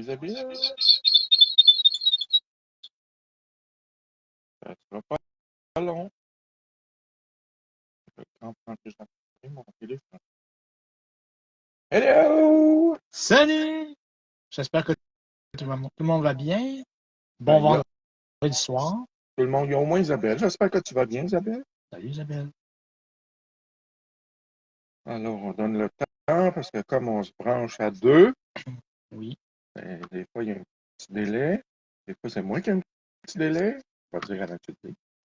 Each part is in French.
Isabelle. Ça sera pas long. Je vais prendre plus mon téléphone. Hello! Salut! J'espère que tout le monde va bien. Bon Ben, vendredi soir. tout le monde, il y a au moins Isabelle. J'espère que tu vas bien, Isabelle. Salut Isabelle. Alors, on donne le temps parce que comme on se branche à deux, Oui. ben, des fois, il y a un petit délai. Des fois, c'est moi qui ai un petit délai. On va dire à la suite.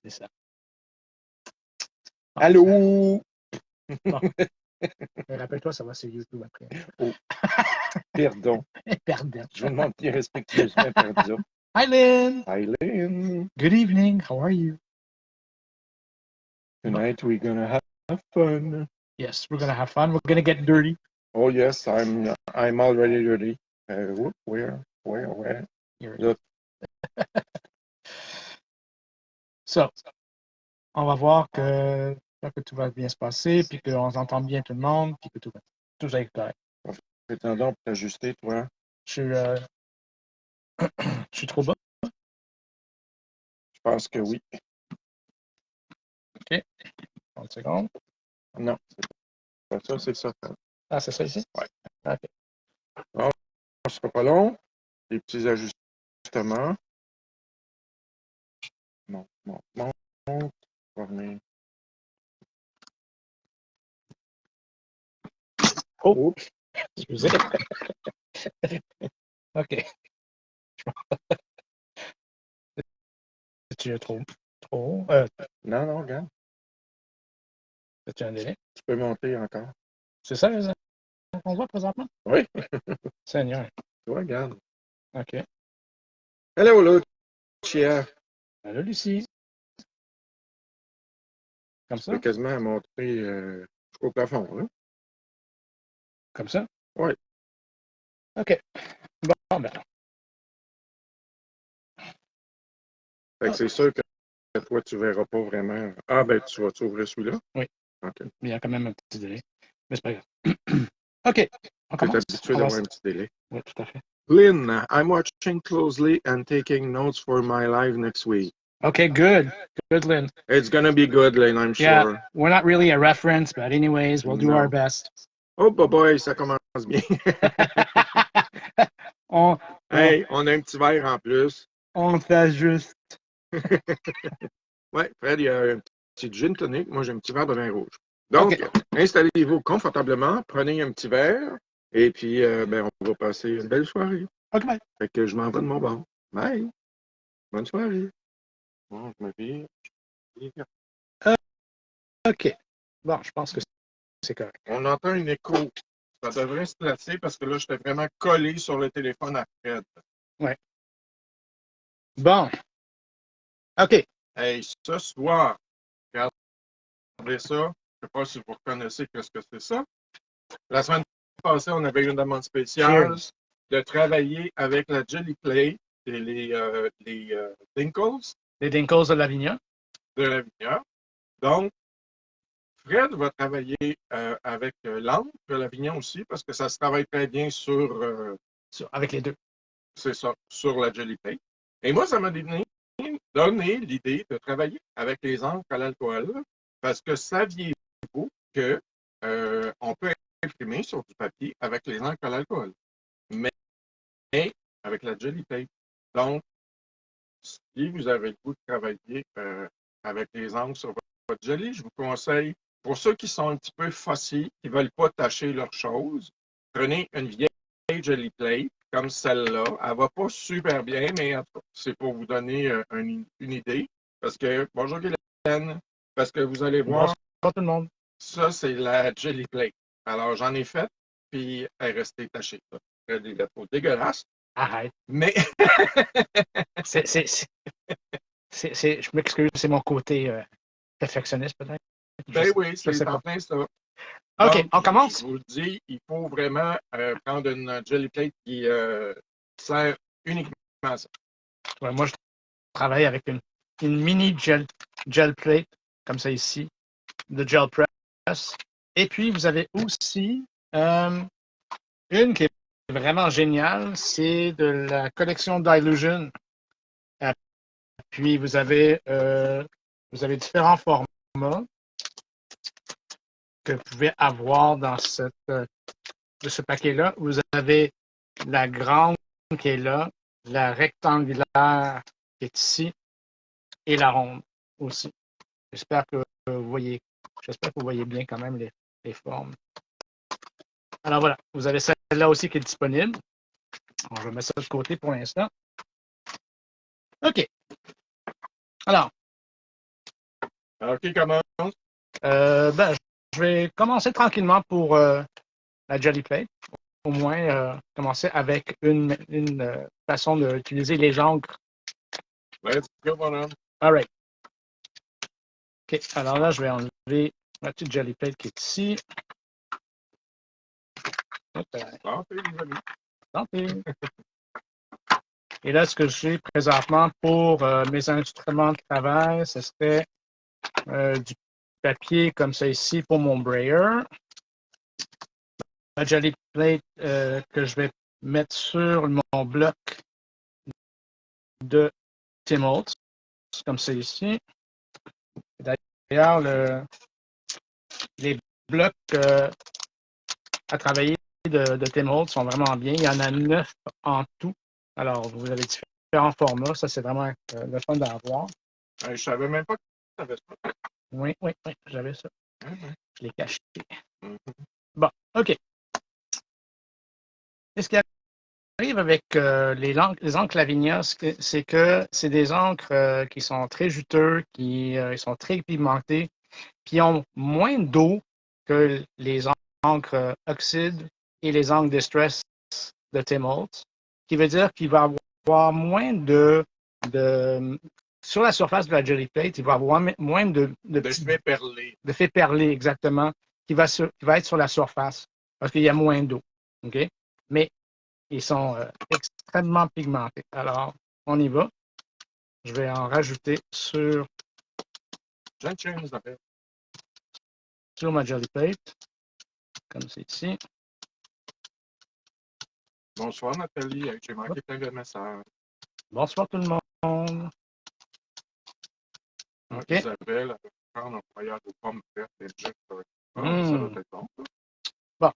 C'est ça. Allô? Bon. Rappelle-toi, ça va sur YouTube après. Oh, pardon. Pardon. Je vous demande bien respectueusement pardon. Hi Lynn! Hi, Lynn. Good evening. How are you? Tonight we're gonna have fun. Yes, we're gonna have fun. We're gonna get dirty. Oh yes, I'm already ready. Where? Look. So, on va voir que tout va bien se passer, puis qu'on entend bien tout le monde, puis que tout va être correct. Fais-toi donc pour t'ajuster, toi. Je suis trop bas? Je pense que oui. OK. 30 secondes. Non, c'est pas ça, c'est ça. Ah, c'est ça ici? Ouais. OK. Bon, ce sera pas long. Des petits ajustements. Monte. Former. Oh! Oups. Excusez. OK. Tu es trop haut? Non, regarde. As-tu un délai? Tu peux monter encore. C'est ça qu'on voit présentement? Oui. Seigneur. Tu vois, regarde. OK. Hello, Lucia. Allô, Lucie. Comme Tu ça? peux quasiment monter jusqu'au plafond, hein? Comme ça? Oui. OK. Bon, ben. Fait que c'est sûr que toi, tu verras pas vraiment. Ah, ben, tu vas t'ouvrir celui-là? Oui. OK. Mais il y a quand même un petit délai. Mais c'est pas grave. OK. On Tu es commence? habitué d'avoir un petit délai. Oui, tout à fait. Lynn, I'm watching closely and taking notes for my live next week. Okay, good. Good, Lynn. It's gonna be good, Lynn, I'm Yeah, sure. we're not really a reference, but anyways, we'll do No. our best. Oh, boy, ça commence bien. Hey, on a un petit verre en plus. On s'ajuste. Ouais, Fred, il y a un petit gin tonic. Moi, j'ai un petit verre de vin rouge. Donc, installez-vous confortablement, prenez un petit verre, et puis, ben, on va passer une belle soirée. OK, bye. Fait que je m'en vais de mon bord. Bye. Bonne soirée. Bon, je me vire. OK. Bon, je pense que c'est correct. On entend un écho. Ça devrait se placer parce que là, j'étais vraiment collé sur le téléphone à Fred. Ouais. Bon. OK. Hey, ce soir, regardez ça. Je ne sais pas si vous reconnaissez ce que c'est ça. La semaine passée, on avait une demande spéciale de travailler avec la Jelly Plate et les Dinkles. Les Dinkles de Lavinia. De Lavinia. Donc, Fred va travailler avec l'encre de Lavinia aussi parce que ça se travaille très bien avec les deux. C'est ça, sur la Jelly Plate. Et moi, ça m'a donné l'idée de travailler avec les encres à l'alcool parce que saviez-vous que on peut imprimer sur du papier avec les encres à l'alcool, mais avec la Jelly Plate. Donc, si vous avez le goût de travailler avec les encres sur votre jelly, je vous conseille, pour ceux qui sont un petit peu fussy, qui ne veulent pas tacher leurs choses, prenez une vieille Jelly Plate comme celle-là. Elle ne va pas super bien, mais c'est pour vous donner une idée. Parce que, bonjour Guylaine, parce que vous allez voir, bonjour tout le monde. Ça, c'est la Jelly Plate. Alors, j'en ai fait, puis elle est restée tachée. C'est des gâteaux dégueulasses. Arrête. Mais. Je m'excuse, c'est mon côté perfectionniste, peut-être. Ben oui, c'est en plein ça. OK, donc, on commence. Je vous le dis, il faut vraiment prendre une Jelly Plate qui sert uniquement à ça. Ouais, moi, je travaille avec une mini gel plate, comme ça ici, de gel press. Et puis, vous avez aussi une qui est vraiment génial, c'est de la collection Dylusion. Puis vous avez différents formats que vous pouvez avoir dans de ce paquet-là. Vous avez la grande qui est là, la rectangulaire qui est ici et la ronde aussi. J'espère que vous voyez bien quand même les formes. Alors voilà, vous avez celle-là aussi qui est disponible. Alors, je vais mettre ça de côté pour l'instant. OK. Alors, qui commence? Je vais commencer tranquillement pour la Jelly Plate. Au moins, commencer avec une façon d'utiliser les encres. Let's go, bonhomme. All right. OK. Alors là, je vais enlever ma petite Jelly Plate qui est ici. Santé, les amis. Santé. Et là, ce que j'ai présentement pour mes instruments de travail, ce serait du papier comme ça ici pour mon brayer. La Jelly Plate que je vais mettre sur mon bloc de Tim Holtz, comme ça ici. D'ailleurs, les blocs à travailler de Tim Holtz sont vraiment bien. Il y en a 9 en tout. Alors, vous avez différents formats. Ça, c'est vraiment le fun d'en avoir. Je ne savais même pas que tu avais ça. Oui, j'avais ça. Je l'ai caché. Mm-hmm. Bon, OK. Et ce qui arrive avec les encres Lavinia, c'est que c'est des encres qui sont très juteux, qui sont très pigmentées, qui ont moins d'eau que les encres Oxide et les encres Distress de Tim Holtz, qui veut dire qu'il va avoir moins de sur la surface de la Jelly Plate, il va avoir moins de fait perler. De fait perler, exactement, qui va être sur la surface, parce qu'il y a moins d'eau. OK? Mais ils sont extrêmement pigmentés. Alors, on y va. Je vais en rajouter sur ma Jelly Plate, comme c'est ici. Bonsoir, Nathalie. J'ai manqué plein message. Bonsoir tout le monde. OK. Isabelle, avec prendre un voyage aux pommes vertes et juste ça doit être bon. Bon.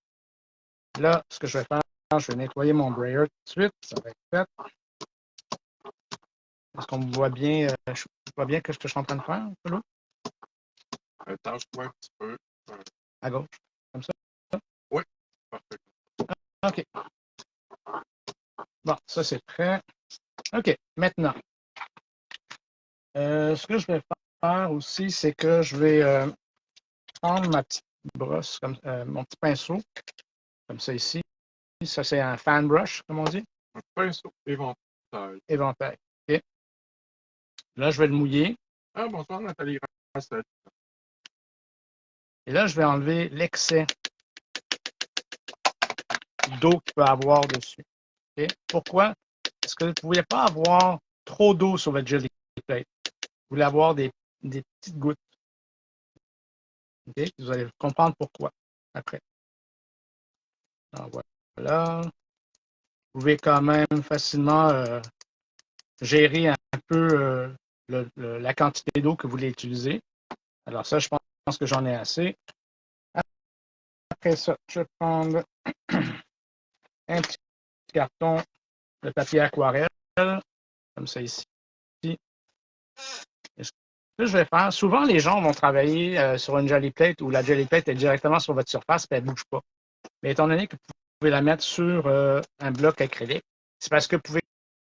Là, ce que je vais faire, je vais nettoyer mon brayer tout de suite. Ça va être fait. Est-ce qu'on me voit bien? Je vois bien ce que je suis en train de faire, là? Tâche-toi un petit peu. À gauche, comme ça? Oui, parfait. OK. Bon, ça c'est prêt. OK, maintenant, ce que je vais faire aussi, c'est que je vais prendre ma petite brosse, mon petit pinceau, comme ça ici. Ça, c'est un fan brush, comme on dit. Un pinceau éventail. Éventail. OK. Là, je vais le mouiller. Ah, bonsoir, Nathalie. Et là, je vais enlever l'excès d'eau qu'il peut avoir dessus. Okay? Pourquoi? Parce que vous ne voulez pas avoir trop d'eau sur votre Jelly Plate. Vous voulez avoir des petites gouttes. Okay? Vous allez comprendre pourquoi après. Alors, voilà. Vous pouvez quand même facilement gérer un peu la quantité d'eau que vous voulez utiliser. Alors ça, je pense que j'en ai assez. Après ça, je vais prendre un petit carton de papier aquarelle, comme ça ici. Et ce que je vais faire, souvent les gens vont travailler sur une Jelly Plate où la Jelly Plate est directement sur votre surface et elle ne bouge pas. Mais étant donné que vous pouvez la mettre sur un bloc acrylique, c'est parce que vous pouvez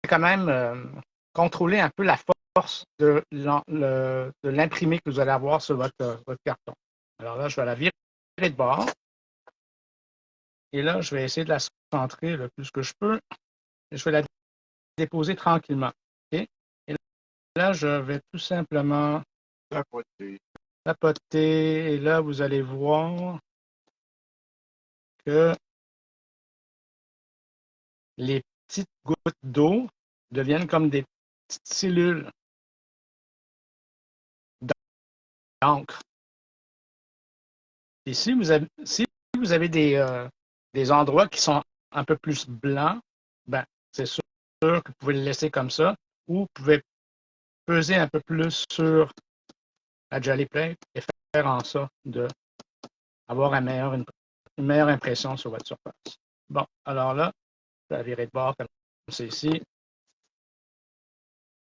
quand même contrôler un peu la force de l'imprimé que vous allez avoir sur votre carton. Alors là, je vais la virer de bord. Et là, je vais essayer de la centrer le plus que je peux. Et je vais la déposer tranquillement. Okay? Et là, je vais tout simplement tapoter. Et là, vous allez voir que les petites gouttes d'eau deviennent comme des petites cellules d'encre. Et si vous avez des endroits qui sont un peu plus blanc, ben, c'est sûr que vous pouvez le laisser comme ça, ou vous pouvez peser un peu plus sur la Jelly Plate et faire en sorte d'avoir une meilleure impression sur votre surface. Bon, alors là, je vais virer de bord comme c'est ici.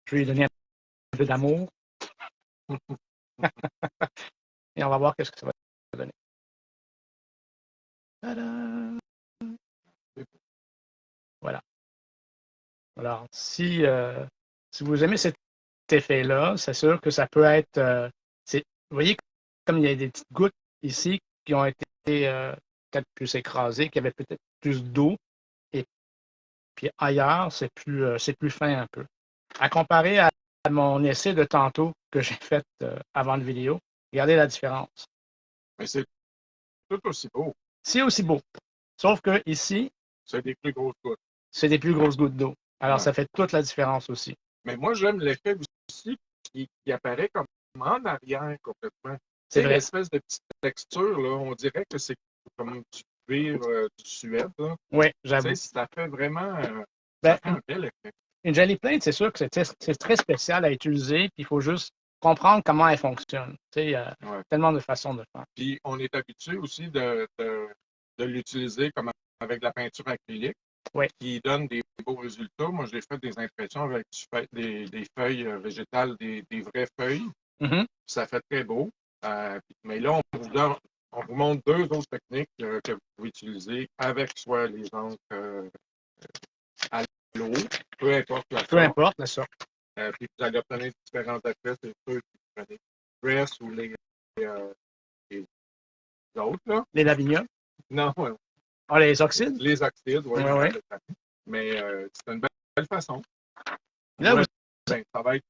Je vais lui donner un peu d'amour. Et on va voir qu'est-ce que ça va donner. Tadam! Voilà. Alors, si vous aimez cet effet-là, c'est sûr que ça peut être... vous voyez, comme il y a des petites gouttes ici qui ont été peut-être plus écrasées, qui avaient peut-être plus d'eau, et puis ailleurs, c'est plus fin un peu. À comparer à mon essai de tantôt que j'ai fait avant la vidéo, regardez la différence. Mais c'est tout aussi beau. C'est aussi beau. Sauf que ici, C'est des plus grosses gouttes. c'est des plus grosses gouttes d'eau. Alors, Ouais. ça fait toute la différence aussi. Mais moi, j'aime l'effet aussi qui apparaît comme en arrière complètement. C'est vrai. L'espèce de petite texture, là, on dirait que c'est comme du cuir, du suède. Là. Oui, j'avoue. Ça fait vraiment Ben, ça fait un bel effet. une Jelly Plate, c'est sûr que c'est très spécial à utiliser, puis il faut juste comprendre comment elle fonctionne. Il y a tellement de façons de faire. Puis on est habitué aussi de l'utiliser comme avec la peinture acrylique, qui donne des beaux résultats. Moi, j'ai fait des impressions avec des feuilles végétales, des vraies feuilles. Mm-hmm. Ça fait très beau. Mais là, on vous montre deux autres techniques que vous pouvez utiliser avec soit les encres à l'eau, peu importe la sorte. Peu importe la sorte. Puis vous allez obtenir différents effets, c'est sûr que vous prenez Press ou les autres, là. Les Lavinia? Non, les oxydes? Les oxydes, oui. Ouais. Mais c'est une belle façon. Là, ouais, ça va être...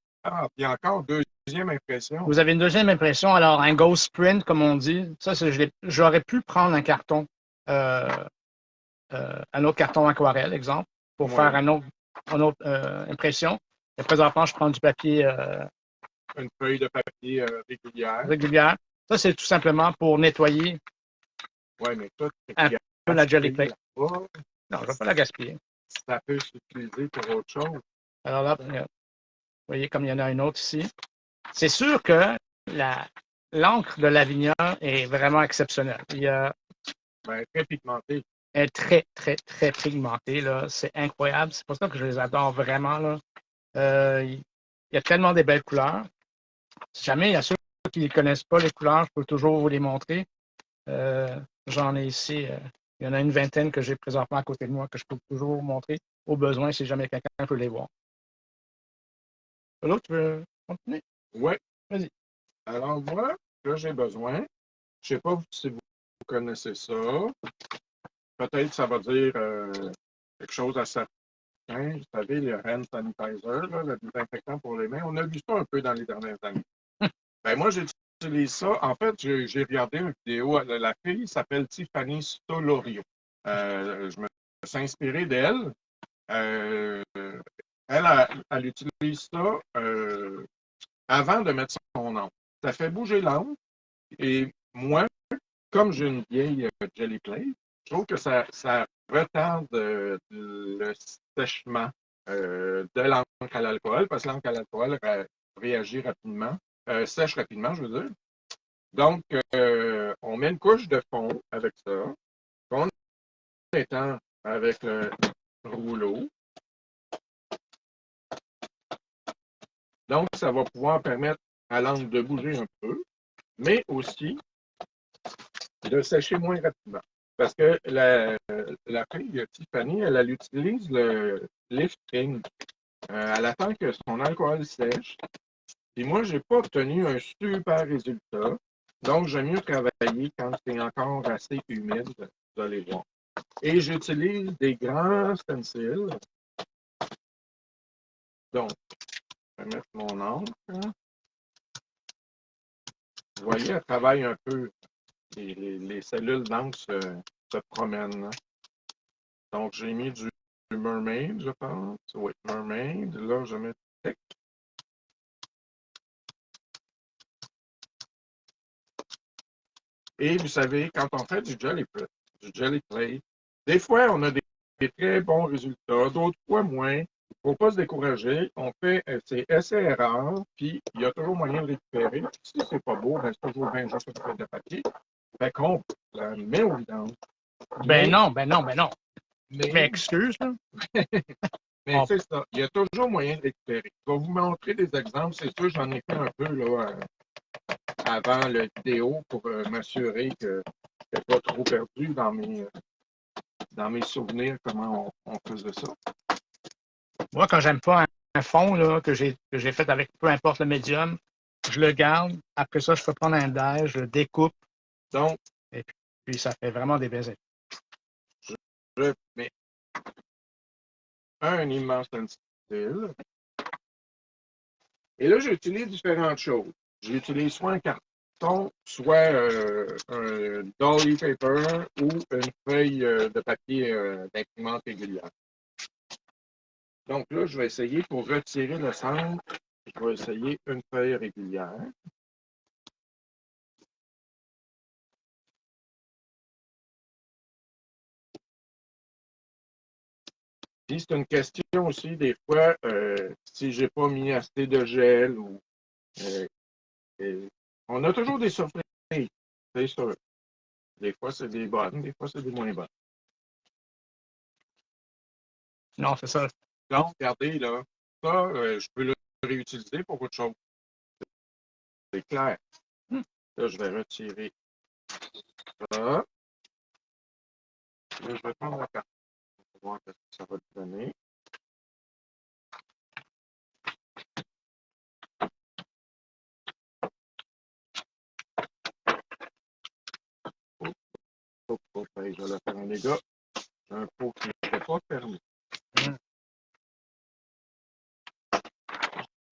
puis encore, deuxième impression. Vous avez une deuxième impression. Alors, un ghost print, comme on dit, ça, j'aurais pu prendre un carton, un autre carton aquarelle, exemple, pour faire une autre impression. Et présentement, je prends du papier... une feuille de papier régulière. Ça, c'est tout simplement pour nettoyer mais toi, un peu la Jelly Plate. Non, je ne vais pas la gaspiller. Ça peut s'utiliser pour autre chose. Alors là, vous voyez comme il y en a une autre ici. C'est sûr que l'encre de Lavinia est vraiment exceptionnelle. Très pigmentée. Elle est très, très, très pigmentée. C'est incroyable. C'est pour ça que je les adore vraiment. Là. Il y a tellement de belles couleurs. Si jamais il y a ceux qui ne connaissent pas les couleurs, je peux toujours vous les montrer. J'en ai ici, il y en a une vingtaine que j'ai présentement à côté de moi que je peux toujours vous montrer au besoin si jamais quelqu'un peut les voir. L'autre, tu veux continuer? Oui. Vas-y. Alors moi, là, j'ai besoin. Je ne sais pas si vous connaissez ça. Peut-être que ça va dire quelque chose à certains. Vous savez, le hand sanitizer, là, le désinfectant pour les mains. On a vu ça un peu dans les dernières années. Moi, j'utilise ça. En fait, j'ai regardé une vidéo. La fille s'appelle Tiffany Stolorio. Je me suis inspiré d'elle. Elle utilise ça avant de mettre son encre. Ça fait bouger l'encre. Et moi, comme j'ai une vieille Jelly Plate, je trouve que ça retarde le sèchement de l'encre à l'alcool, parce que l'encre à l'alcool réagit rapidement, sèche rapidement, je veux dire. Donc, on met une couche de fond avec ça, qu'on étend avec le rouleau. Donc, ça va pouvoir permettre à l'encre de bouger un peu, mais aussi de sécher moins rapidement. Parce que la fille Tiffany, elle utilise le lifting. Elle attend que son alcool sèche. Et moi, je n'ai pas obtenu un super résultat. Donc, j'aime mieux travailler quand c'est encore assez humide, vous allez voir. Et j'utilise des grands stencils. Donc, je vais mettre mon encre. Vous voyez, elle travaille un peu. Les cellules d'encre se promènent. Hein. Donc, j'ai mis du Mermaid, je pense. Oui, Mermaid. Là, je mets Tech. Et vous savez, quand on fait du Jelly Plate, des fois, on a très bons résultats, d'autres fois moins. Il ne faut pas se décourager. On fait c'est essai-erreur, puis il y a toujours moyen de récupérer. Si c'est pas beau, ben, c'est toujours bien juste une feuille de papier. Fait qu'on la met au vidange. Ben non, ben non, ben non. Mais, Mais excuse, là. mais c'est ça. Il y a toujours moyen de récupérer. Je vais vous montrer des exemples. C'est sûr, j'en ai fait un peu là, avant la vidéo pour m'assurer que je n'étais pas trop perdu dans mes souvenirs, comment on faisait ça. Moi, quand j'aime pas un fond là, que j'ai fait avec peu importe le médium, je le garde. Après ça, je peux prendre un die, je le découpe. Donc, et puis ça fait vraiment des belles effets. je mets un immense style. Et là, j'utilise différentes choses. J'utilise soit un carton, soit un dolly paper ou une feuille de papier d'imprimante régulière. Donc là, je vais essayer pour retirer le centre, je vais essayer une feuille régulière. Puis c'est une question aussi, des fois, si je n'ai pas mis assez de gel ou. On a toujours des surprises, c'est sûr. Des fois, c'est des bonnes, des fois, c'est des moins bonnes. Non, c'est ça. Donc, regardez, là, ça, je peux le réutiliser pour autre chose. C'est clair. Là, je vais retirer ça. Là, je vais prendre la carte pour voir ce que ça va donner. Je vais la faire, les gars. J'ai un pot qui n'était pas fermé.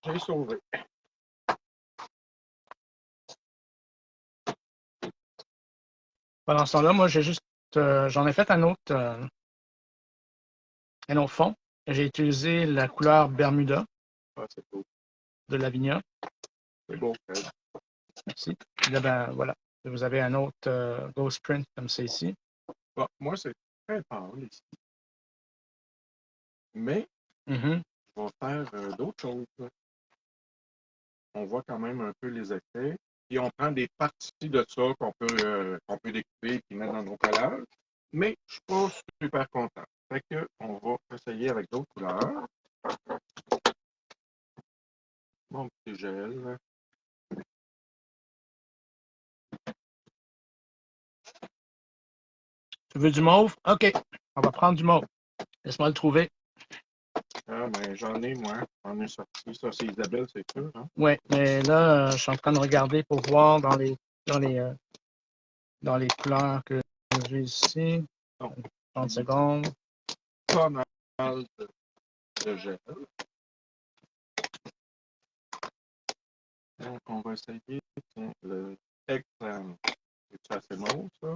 J'ai sauvé. Pendant ce temps-là, moi, j'en ai fait un autre fond. J'ai utilisé la couleur Bermuda C'est beau. de Lavinia. C'est beau. Merci. Là, ben, voilà. Vous avez un autre Ghost Print comme c'est ici. Bon, moi, c'est très pâle ici. Mais, je vais faire d'autres choses. On voit quand même un peu les effets. Puis on prend des parties de ça qu'on peut découper et mettre dans nos collages. Mais je ne suis pas super content. Fait que on va essayer avec d'autres couleurs. Mon petit gel. Tu veux du mauve? OK. On va prendre du mauve. Laisse-moi le trouver. Ah, ben, j'en ai, moi. J'en ai sorti. Ça, c'est Isabelle, c'est sûr. Hein? Oui, mais là, je suis en train de regarder pour voir dans les couleurs que j'ai ici. Donc, 30 secondes. pas mal de gel. Donc, on va essayer le extrême. C'est assez mauve, ça?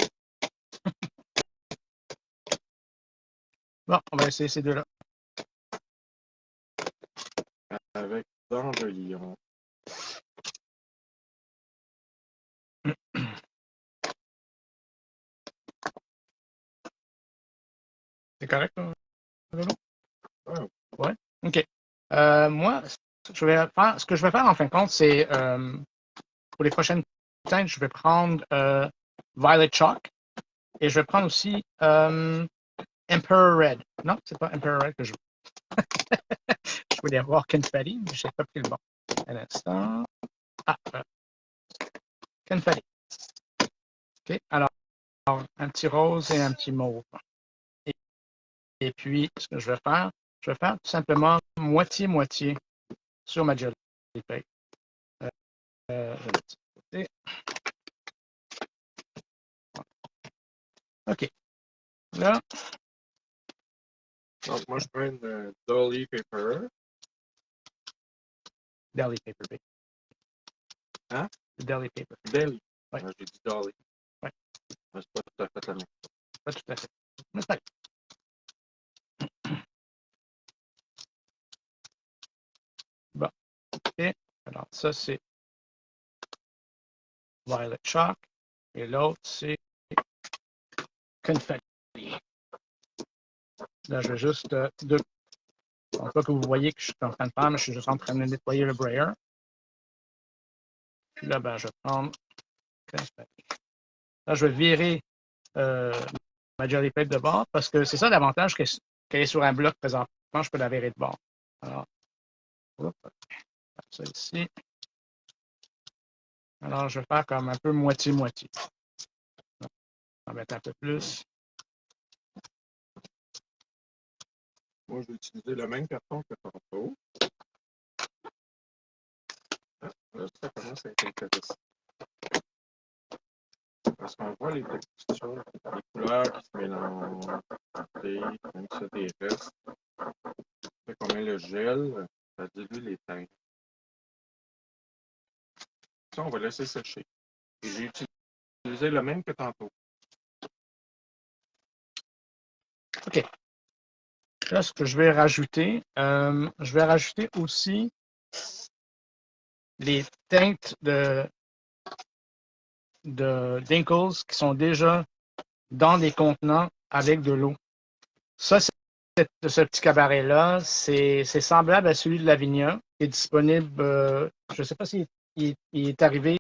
Bon, on va essayer ces deux-là. Avec dans le lion. C'est correct, là? Ah, Ouais. OK. Moi, ce que je vais faire en fin de compte, c'est pour les prochaines teintes, je vais prendre Violet Chalk et je vais prendre aussi Emperor Red. Non, c'est pas Emperor Red que je veux. Je voulais avoir Confetti, mais je n'ai pas pris le bon. Un instant. Ah, Confetti. OK. Alors, un petit rose et un petit mauve. Et puis, ce que je vais faire tout simplement moitié-moitié sur ma jelly plate. OK. Là. donc, moi, je prends une Dolly Paper. Deli paper, big. Hein? Le deli paper. Deli. Ouais. J'ai dit Dolly. Ouais. Mais c'est pas tout à fait la même. Pas tout à fait. Mais c'est bon. OK. Alors, ça, c'est Violet Chalk. Et l'autre, c'est Confetti. Là, je vais juste donc là que vous voyez que je suis en train de faire, mais je suis juste en train de nettoyer le brayer. Puis là, ben, je vais prendre 15 papiers. Là, je vais virer ma jelly plate de bord parce que c'est ça l'avantage qu'elle est sur un bloc présentement. Je peux la virer de bord. Alors, hop, ça ici. Alors, je vais faire comme un peu moitié-moitié. On va mettre un peu plus. Moi, je vais utiliser le même carton que tantôt. Ah, là, ça commence à être intéressant. Parce qu'on voit les textures, les couleurs qui se mélangent, même ça des restes. Fait qu'on met le gel, ça dilue les teintes. Ça, on va laisser sécher. Et j'ai utilisé le même que tantôt. OK. Là, ce que je vais rajouter aussi les teintes de Dinkles qui sont déjà dans des contenants avec de l'eau. Ça, ce petit cabaret-là, c'est semblable à celui de Lavinia, qui est disponible, je ne sais pas s'il est arrivé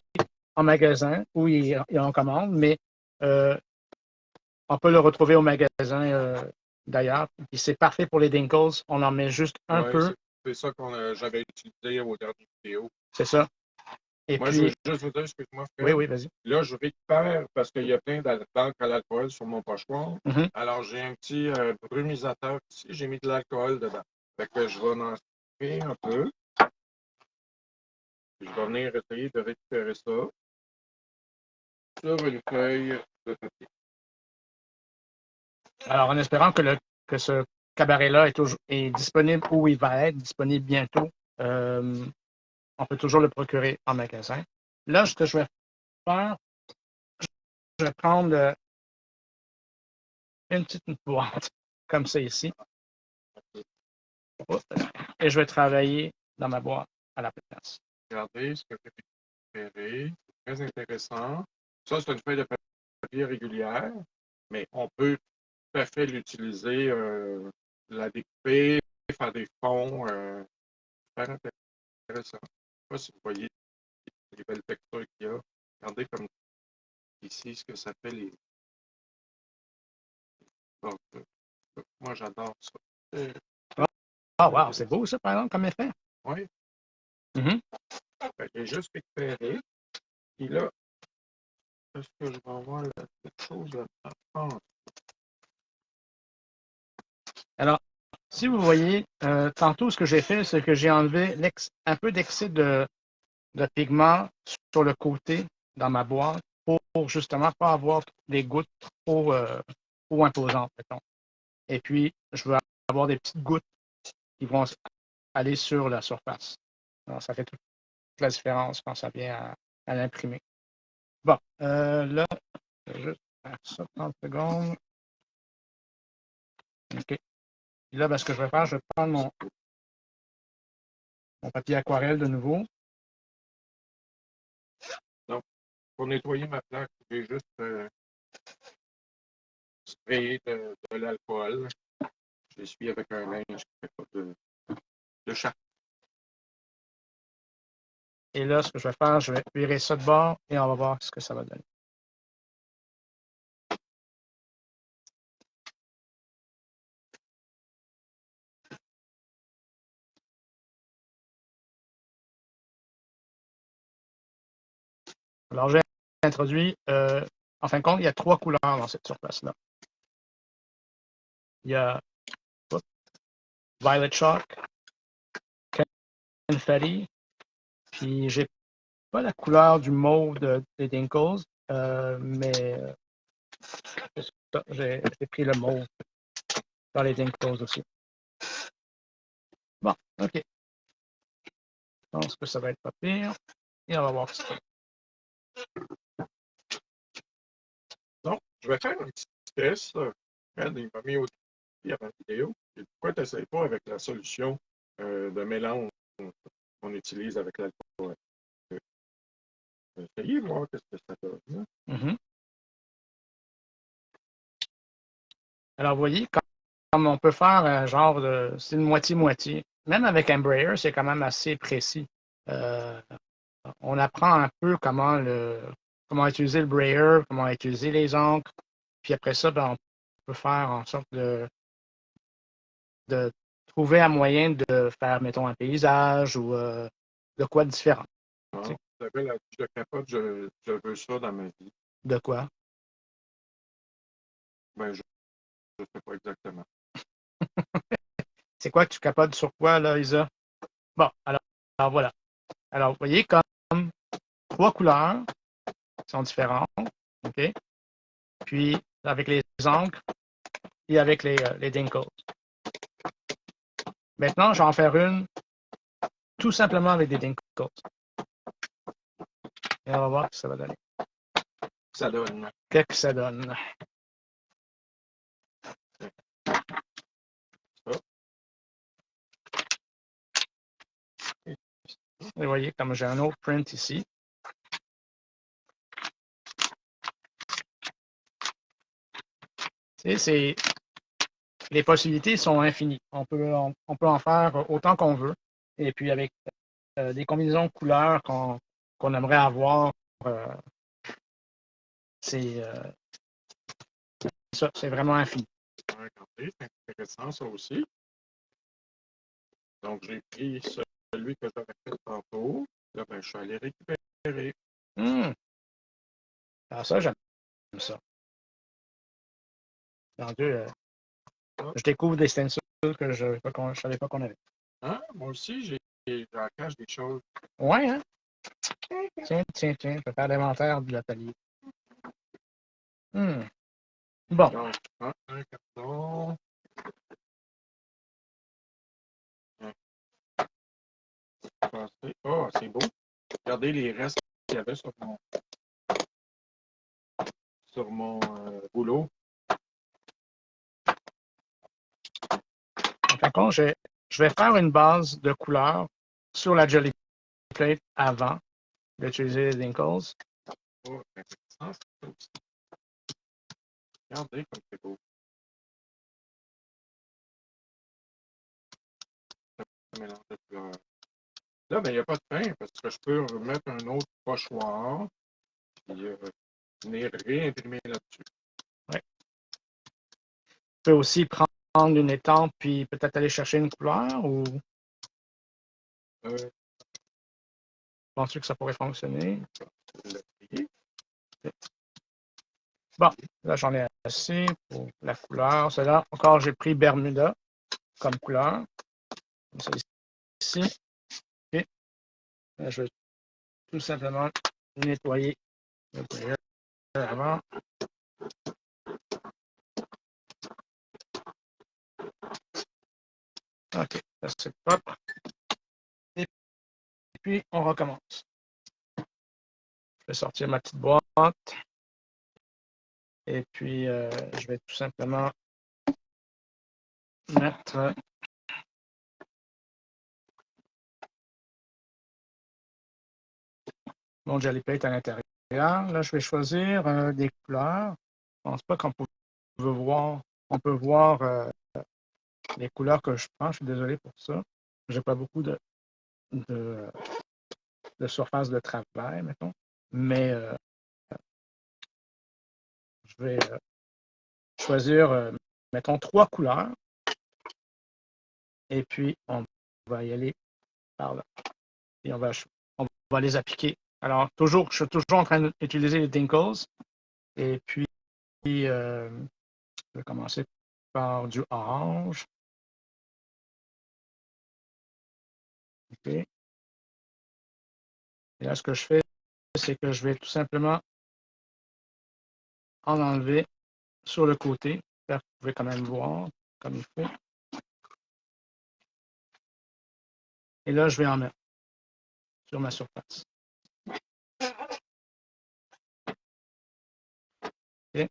en magasin ou il est en commande, mais on peut le retrouver au magasin d'ailleurs. Puis c'est parfait pour les Dinkles. On en met juste un peu. C'est ça que j'avais utilisé au dernier vidéo. C'est ça. Et moi, puis, je veux juste vous dire, excuse-moi, Fred. Oui, vas-y. Là, je récupère parce qu'il y a plein d'encre à l'alcool sur mon pochoir. Alors, j'ai un petit brumisateur ici. J'ai mis de l'alcool dedans. Fait que je vais en tirer un peu. Je vais venir essayer de récupérer ça sur une feuille de papier. Alors, en espérant que ce cabaret-là est disponible ou il va être disponible bientôt, on peut toujours le procurer en magasin. Là, ce que je vais faire, je vais prendre une petite boîte comme ça ici. Et je vais travailler dans ma boîte à la place. Regardez ce que j'ai récupéré. C'est très intéressant. Ça, c'est une feuille de papier régulière, mais on peut tout à fait l'utiliser, la découper, faire des fonds. Super intéressant. Je ne sais pas si vous voyez les belles textures qu'il y a. Regardez comme ici ce que ça fait les. Donc, moi, j'adore ça. Ah, wow, c'est beau ça, par exemple, comme effet. Oui. J'ai juste récupéré. Puis là, est-ce que je vais avoir cette chose là? Alors, si vous voyez, tantôt, ce que j'ai fait, c'est que j'ai enlevé un peu d'excès de pigment sur le côté dans ma boîte pour justement pas avoir des gouttes trop imposantes, mettons. Et puis, je veux avoir des petites gouttes qui vont aller sur la surface. Alors, ça fait toute la différence quand ça vient à l'imprimer. Bon, là, je vais juste faire ça 30 secondes. OK. Et là, ben, ce que je vais faire, je vais prendre mon papier aquarelle de nouveau. Donc, pour nettoyer ma plaque, j'ai juste sprayé de l'alcool. Je l'essuie avec un linge de chat. Et là, ce que je vais faire, je vais virer ça de bord et on va voir ce que ça va donner. Alors, j'ai introduit, en fin de compte, il y a 3 couleurs dans cette surface-là. Il y a Violet Chalk, Confetti, puis j'ai pas la couleur du mauve des Dinkles, mais j'ai pris le mauve dans les Dinkles aussi. Bon, OK. Je pense que ça va être pas pire. Et on va voir ça. Donc, je vais faire un petit test. Il m'a mis au défi avant la vidéo. Et pourquoi tu n'essayes pas avec la solution de mélange qu'on utilise avec l'alcool? Essayez voir ce que ça donne. Alors, vous voyez, quand on peut faire genre de c'est une moitié-moitié. Même avec Embraer, c'est quand même assez précis. Euh, on apprend un peu comment utiliser le brayer, comment utiliser les encres. Puis après ça, ben, on peut faire en sorte de trouver un moyen de faire, mettons, un paysage ou de quoi de différent. Ah, vous savez, la fiche de capote, je veux ça dans ma vie. De quoi? Ben, je ne sais pas exactement. C'est quoi que tu capotes sur quoi, là, Isa? Bon, alors voilà. Alors, vous voyez, comme 3 couleurs sont différentes, OK? Puis, avec les encres et avec les dinkles. Maintenant, je vais en faire une tout simplement avec des dinkles. Et on va voir ce que ça va donner. Ça donne. Qu'est-ce que ça donne? Ça. Et vous voyez, comme j'ai un autre print ici. Les possibilités sont infinies. On peut en faire autant qu'on veut. Et puis avec des combinaisons de couleurs qu'on aimerait avoir, euh, c'est ça, c'est vraiment infini. Regardez, c'est intéressant ça aussi. Donc, j'ai pris celui que j'avais fait tantôt. Là, ben, je suis allé récupérer. Alors ça, j'aime ça. Dans deux, je découvre des stencils que je ne savais pas qu'on avait. Hein? Moi aussi, j'en cache des choses. Ouais, hein? Tiens, je vais faire l'inventaire de l'atelier. Bon. Donc, un carton. Oh, c'est beau. Regardez les restes qu'il y avait sur mon rouleau. Par contre, je vais faire une base de couleurs sur la Jelly Plate avant d'utiliser les Dinkles. Oh, c'est intéressant ça aussi. Regardez comme c'est beau. Ça mélange de couleurs. Là, ben, il n'y a pas de fin parce que je peux remettre un autre pochoir et venir réimprimer là-dessus. Ouais. Tu peux aussi prendre une étampe puis peut-être aller chercher une couleur ou penses-tu que ça pourrait fonctionner? Bon, là j'en ai assez pour la couleur. Celle-là, encore j'ai pris Bermuda comme couleur. Comme ça ici. Et là, je vais tout simplement nettoyer le brayer avant. OK, ça c'est propre. Et puis, on recommence. Je vais sortir ma petite boîte. Et puis, je vais tout simplement mettre mon Jelly Plate à l'intérieur. Là, je vais choisir des couleurs. Je ne pense pas qu'on peut voir. On peut voir les couleurs que je prends. Je suis désolé pour ça. Je n'ai pas beaucoup de surface de travail, mettons. Mais je vais choisir, mettons, 3 couleurs. Et puis, on va y aller par là. Et on va les appliquer. Alors, je suis toujours en train d'utiliser les Dinkles. Et puis, je vais commencer par du orange. OK. Et là, ce que je fais, c'est que je vais tout simplement en enlever sur le côté. Vous pouvez quand même voir comme il faut. Et là, je vais en mettre sur ma surface. OK.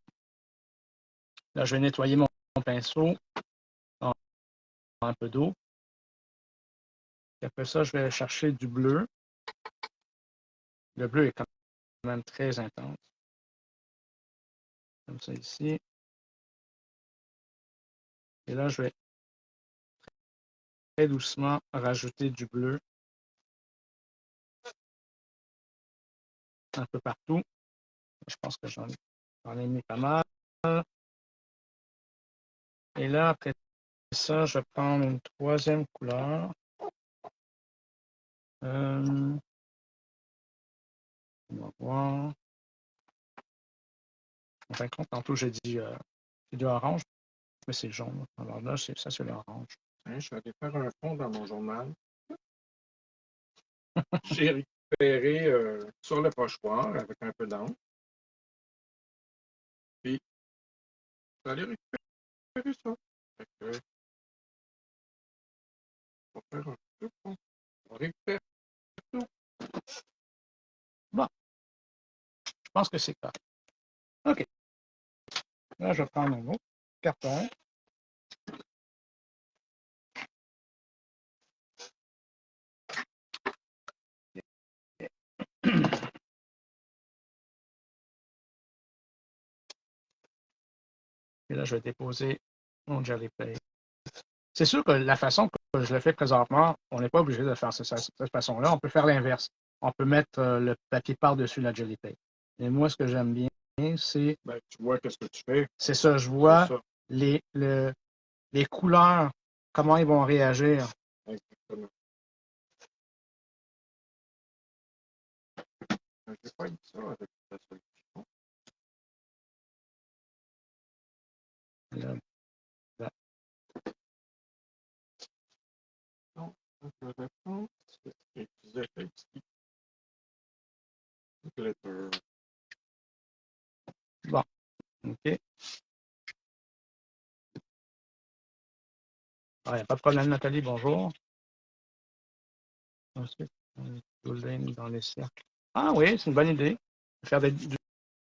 Là, je vais nettoyer mon pinceau en un peu d'eau. Et après ça, je vais chercher du bleu. Le bleu est quand même très intense. Comme ça ici. Et là, je vais très doucement rajouter du bleu un peu partout. Je pense que j'en ai mis pas mal. Et là, après ça, je vais prendre une troisième couleur. On va voir. En fin de compte, tantôt, j'ai dit orange, mais c'est jaune. Alors là, ça, c'est l'orange. Hein, je vais aller faire un fond dans mon journal. J'ai récupéré sur le pochoir avec un peu d'encre. Puis, je vais aller récupérer ça. Fait que, on va faire un peu de fond. On récupère tout. Bon, je pense que c'est ça. OK. Là, je vais prendre un autre carton. Et là, je vais déposer mon jelly plate. C'est sûr que la façon que je le fais présentement, on n'est pas obligé de faire cette façon-là. On peut faire l'inverse. On peut mettre le papier par-dessus la jelly plate. Et moi, ce que j'aime bien, c'est... Ben, tu vois qu'est-ce que tu fais. C'est ça, je vois ça. les couleurs, comment ils vont réagir. Exactement. Je n'ai pas eu ça avec la solution. Là, là. Donc, je vais prendre des petits effets ici. Glitter. Bon, OK. Il n'y a pas de problème, Nathalie, bonjour. Ensuite, doodling dans les cercles. Ah oui, c'est une bonne idée. Faire du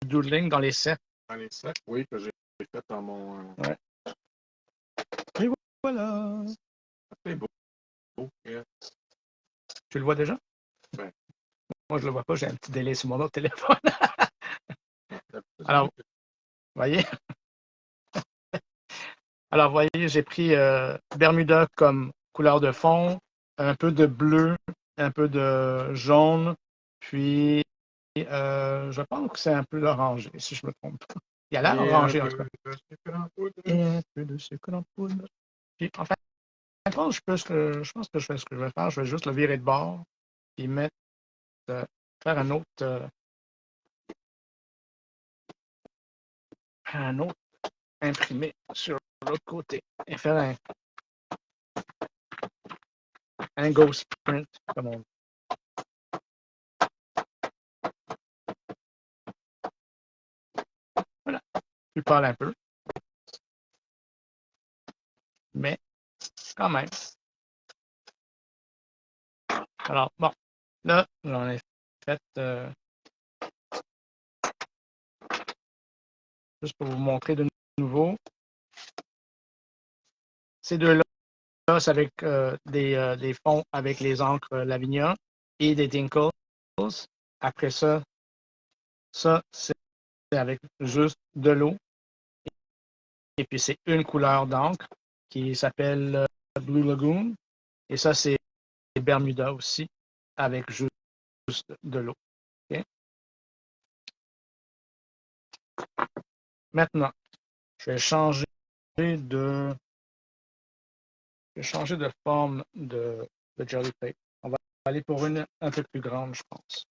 doodling dans les cercles. Dans les sacs, oui, que j'ai fait dans mon... Ouais. Et voilà. C'est beau. Yeah. Tu le vois déjà? Ben, Moi, je ne le vois pas, j'ai un petit délai sur mon autre téléphone. Alors, voyez? Alors, voyez, j'ai pris Bermuda comme couleur de fond, un peu de bleu, un peu de jaune, puis je pense que c'est un peu orangé, si je me trompe pas. Il a l'air orangé, en tout cas. Et un peu de sucre en poudre. Puis, en fait, je pense que je fais ce que je vais faire. Je vais juste le virer de bord, puis mettre, faire un autre imprimé sur l'autre côté et faire un ghost print, comme on dit. Voilà. Je parle un peu. Mais quand même. Alors, bon, là, j'en ai fait juste pour vous montrer de nouveau. Ces deux-là, c'est avec des fonds avec les encres Lavinia et des Dinkles. Après ça, c'est avec juste de l'eau. Et puis, c'est une couleur d'encre qui s'appelle Blue Lagoon. Et ça, c'est Bermuda aussi, avec juste de l'eau. Okay? Maintenant, je vais changer de forme de jelly plate. On va aller pour une un peu plus grande, je pense.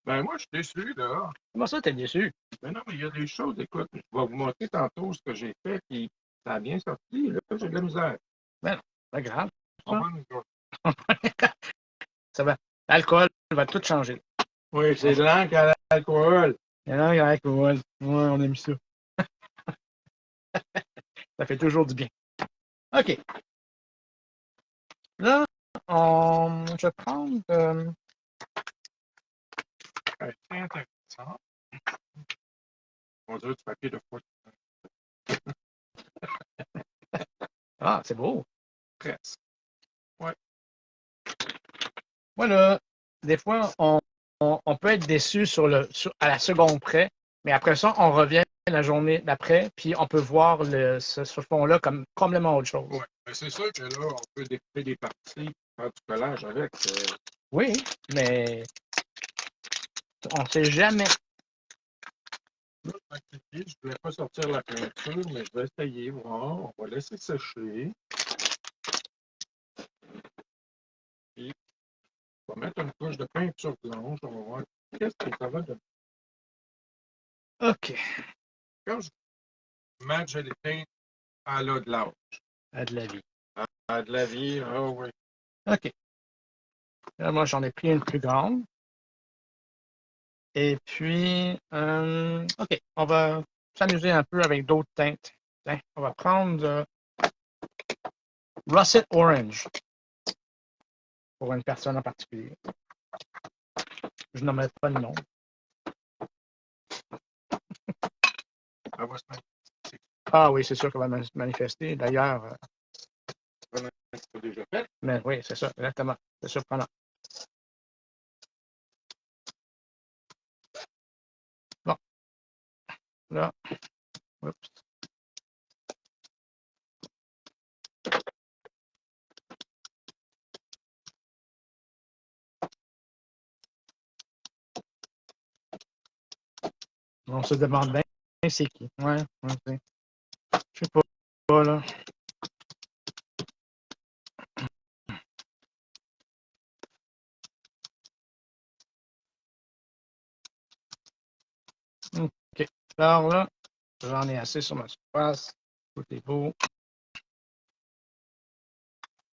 Ben, moi, je suis déçu, là. Comment ça, t'es déçu? Mais non, mais il y a des choses, écoute, je vais vous montrer tantôt ce que j'ai fait, puis ça a bien sorti, là, j'ai de la misère. Ben non, pas grave. On va nous voir. Ça va. L'alcool va tout changer. Oui, c'est de l'encre à l'alcool. Il y en a qui alcool. Ouais, on aime ça. Ça fait toujours du bien. OK. Là, je vais prendre... C'est intéressant. On dirait du papier de foot. Ah, c'est beau. Presque. Ouais. Voilà. des fois, on peut être déçu à la seconde près, mais après ça, on revient la journée d'après, puis on peut voir ce fond-là comme complètement autre chose. Oui, mais c'est sûr que là, on peut découper des parties, faire du collage avec. Oui, mais on ne sait jamais. Là, je ne voulais pas sortir la peinture, mais je vais essayer, voir. On va laisser sécher. Puis, on va mettre une couche de peinture blanche. On va voir qu'est-ce que ça va donner. OK. Quand je match les peintes, elle a de l'âge. À de la vie. Elle a de la vie, ah oui. OK. Là, moi, j'en ai pris une plus grande. Et puis, OK, on va s'amuser un peu avec d'autres teintes. Tiens, on va prendre Russet Orange pour une personne en particulier. Je n'en pas le nom. Elle va se manifester. Ah oui, c'est sûr qu'elle va se manifester. D'ailleurs, C'est déjà fait. mais oui, c'est ça, exactement. C'est surprenant. Bon, là, oups. On se demande bien c'est qui. Ouais, je sais pas, là. OK. Alors là, j'en ai assez sur ma surface. Tout est beau.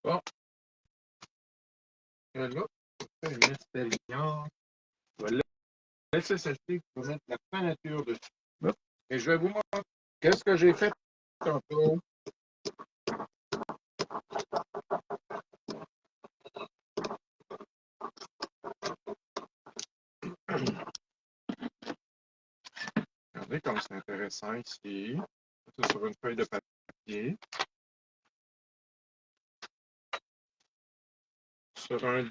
Bon. Et là, on fait une expérience. Je vais laisser sécher pour mettre la peinture dessus. Oups. Et je vais vous montrer qu'est-ce que j'ai fait tantôt. Regardez comme c'est intéressant ici. Ça sur une feuille de papier. Sur un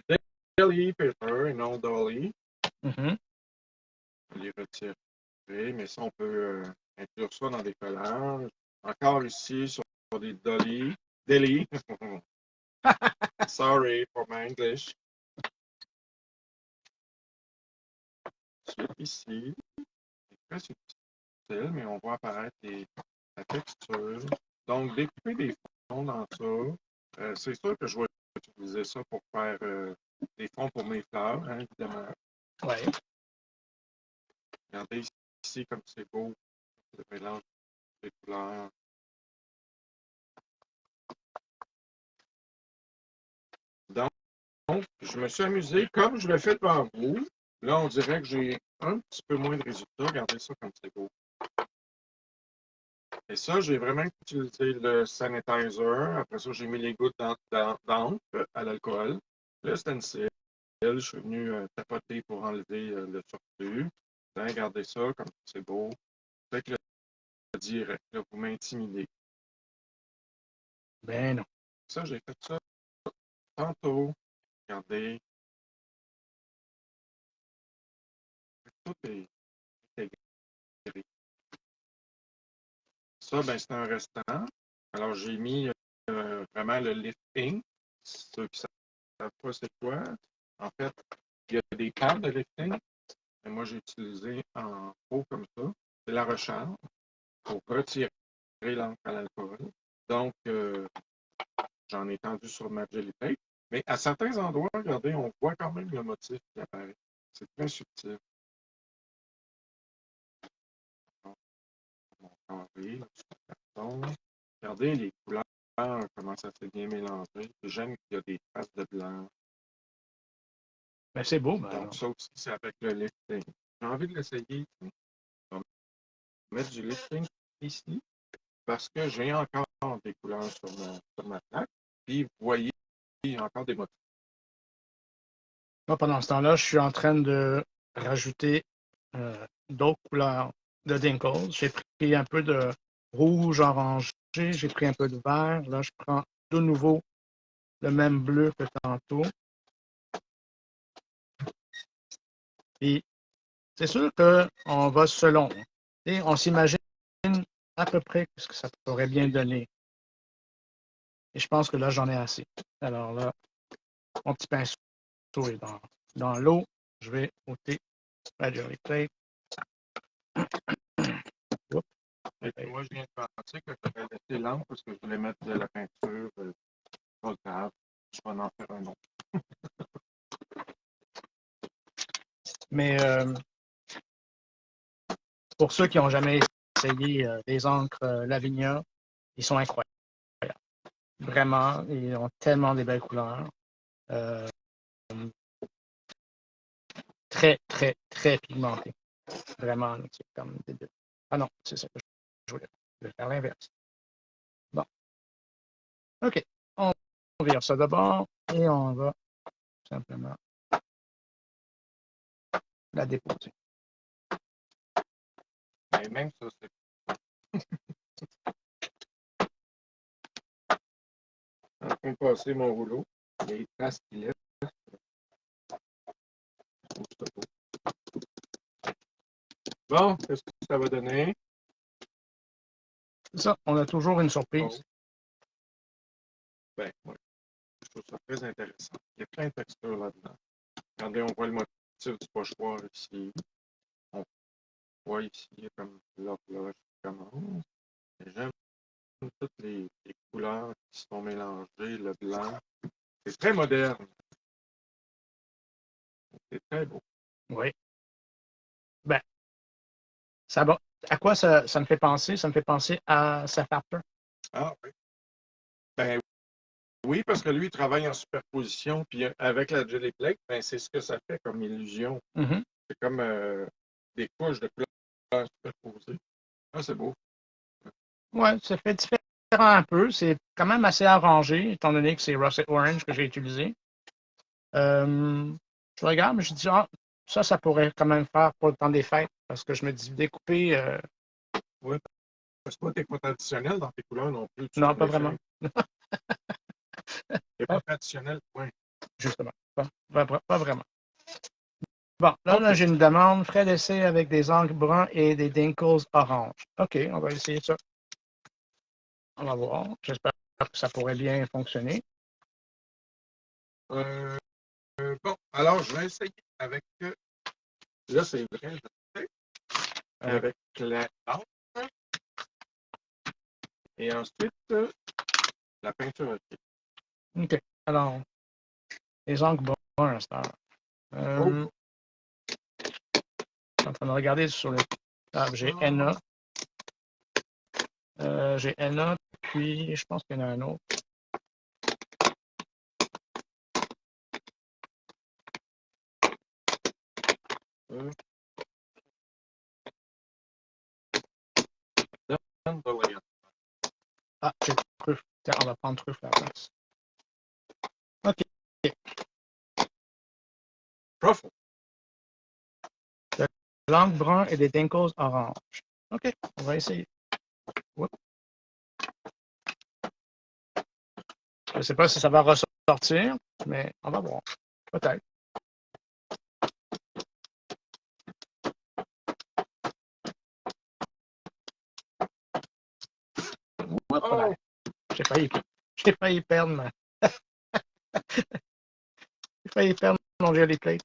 daily paper et non dolly. Mhm. On les retire. Mais ça, on peut inclure ça dans des collages. Encore ici, sur des dolly. Daily. Sorry for my English. Ensuite, ici, c'est très subtil, mais on voit apparaître la texture. Donc, découper des fonds dans ça. C'est sûr que je vais utiliser ça pour faire des fonds pour mes fleurs, hein, évidemment. Oui. Regardez ici comme c'est beau, le mélange des couleurs. Donc, je me suis amusé, comme je le fais devant vous. Là, on dirait que j'ai un petit peu moins de résultats. Regardez ça comme c'est beau. Et ça, j'ai vraiment utilisé le sanitizer. Après ça, j'ai mis les gouttes d'encre à l'alcool. Le stencil. Je suis venu tapoter pour enlever le surplus. Regardez ça, comme c'est beau. Fait que le direct, là, vous m'intimidez. Ben non. Ça, j'ai fait ça tantôt. Regardez. Tout est intégré. Ça, ben, c'est un restant. Alors, j'ai mis vraiment le lifting. Ceux qui ne savent pas c'est quoi. En fait, il y a des paires de lifting. Mais moi, j'ai utilisé en pot comme ça. C'est la recharge pour retirer l'encre à l'alcool. Donc, j'en ai tendu sur ma jelly tape. Mais à certains endroits, regardez, on voit quand même le motif qui apparaît. C'est très subtil. Donc, mon carré, là, sur le carton. Regardez les couleurs, comment ça s'est bien mélangé. J'aime qu'il y a des traces de blanc. Ben c'est beau, ben Donc, non. ça aussi, c'est avec le lifting. J'ai envie de l'essayer. On va mettre du lifting ici parce que j'ai encore des couleurs sur ma plaque. Puis, vous voyez, il y a encore des motifs. Moi, pendant ce temps-là, je suis en train de rajouter d'autres couleurs de Dinkles. J'ai pris un peu de rouge orangé, j'ai pris un peu de vert. Là, je prends de nouveau le même bleu que tantôt. Puis, c'est sûr qu'on va selon. Et on s'imagine à peu près ce que ça pourrait bien donner. Et je pense que là, j'en ai assez. Alors là, mon petit pinceau est dans l'eau. Je vais ôter la jelly plate. Et puis moi, je viens de penser que je vais laisser l'encre parce que je voulais mettre de la peinture. Pas grave, je vais en faire un autre. Mais pour ceux qui n'ont jamais essayé des encres Lavinia, ils sont incroyables. Vraiment, ils ont tellement des belles couleurs. Très, très, très pigmentés. Vraiment, c'est comme des deux. Ah non, c'est ça que je voulais faire. Je vais faire l'inverse. Bon. OK. On vire ça d'abord et on va simplement la déposer. Et même ça, c'est. En train de passer mon rouleau, les traces qu'il laisse. Bon, qu'est-ce que ça va donner? C'est ça, on a toujours une surprise. Oh. Ben, ouais. Je trouve ça très intéressant. Il y a plein de textures là-dedans. Regardez, on voit le motif du pochoir ici. On voit ici comme l'horloge qui commence. J'aime toutes les couleurs qui sont mélangées, le blanc. C'est très moderne. C'est très beau. Oui. Ben, ça va. À quoi ça me fait penser? Ça me fait penser à Sapphire. Ah oui. Ben oui, parce que lui, il travaille en superposition, puis avec la Jelly Plate, ben, c'est ce que ça fait comme illusion. Mm-hmm. C'est comme des couches de couleurs superposées. Ah, c'est beau. Oui, ça fait différent un peu. C'est quand même assez arrangé, étant donné que c'est Russet Orange que j'ai utilisé. Je regarde, mais je dis, ah, ça pourrait quand même faire pour le temps des fêtes, parce que je me dis, découper, Oui, parce que toi, t'es pas traditionnel dans tes couleurs non plus. Tu non, prends pas des vraiment. feuilles. T'es pas traditionnel, point. Justement, pas vraiment. Bon, là, OK. j'ai une demande, frais d'essai avec des angles bruns et des dinkles orange. OK, on va essayer ça. On va voir. J'espère que ça pourrait bien fonctionner. Bon, alors, je vais essayer avec. Là, c'est vrai, je sais. Avec la encre. Et ensuite, la peinture. OK. Alors, les angles bruns, c'est Oh. je suis en train de regarder sur le. Ah, j'ai Enna. J'ai Enna, puis je pense qu'il y en a un autre. Ah, j'ai truffe. Tiens, on va prendre truffe à la place. OK. Truffle. De l'angle brun et des dinkles orange. OK, on va essayer. Oups. Je ne sais pas si ça va ressortir, mais on va voir. Peut-être. Oh! J'ai failli perdre ma. J'ai failli perdre mon jelly plate.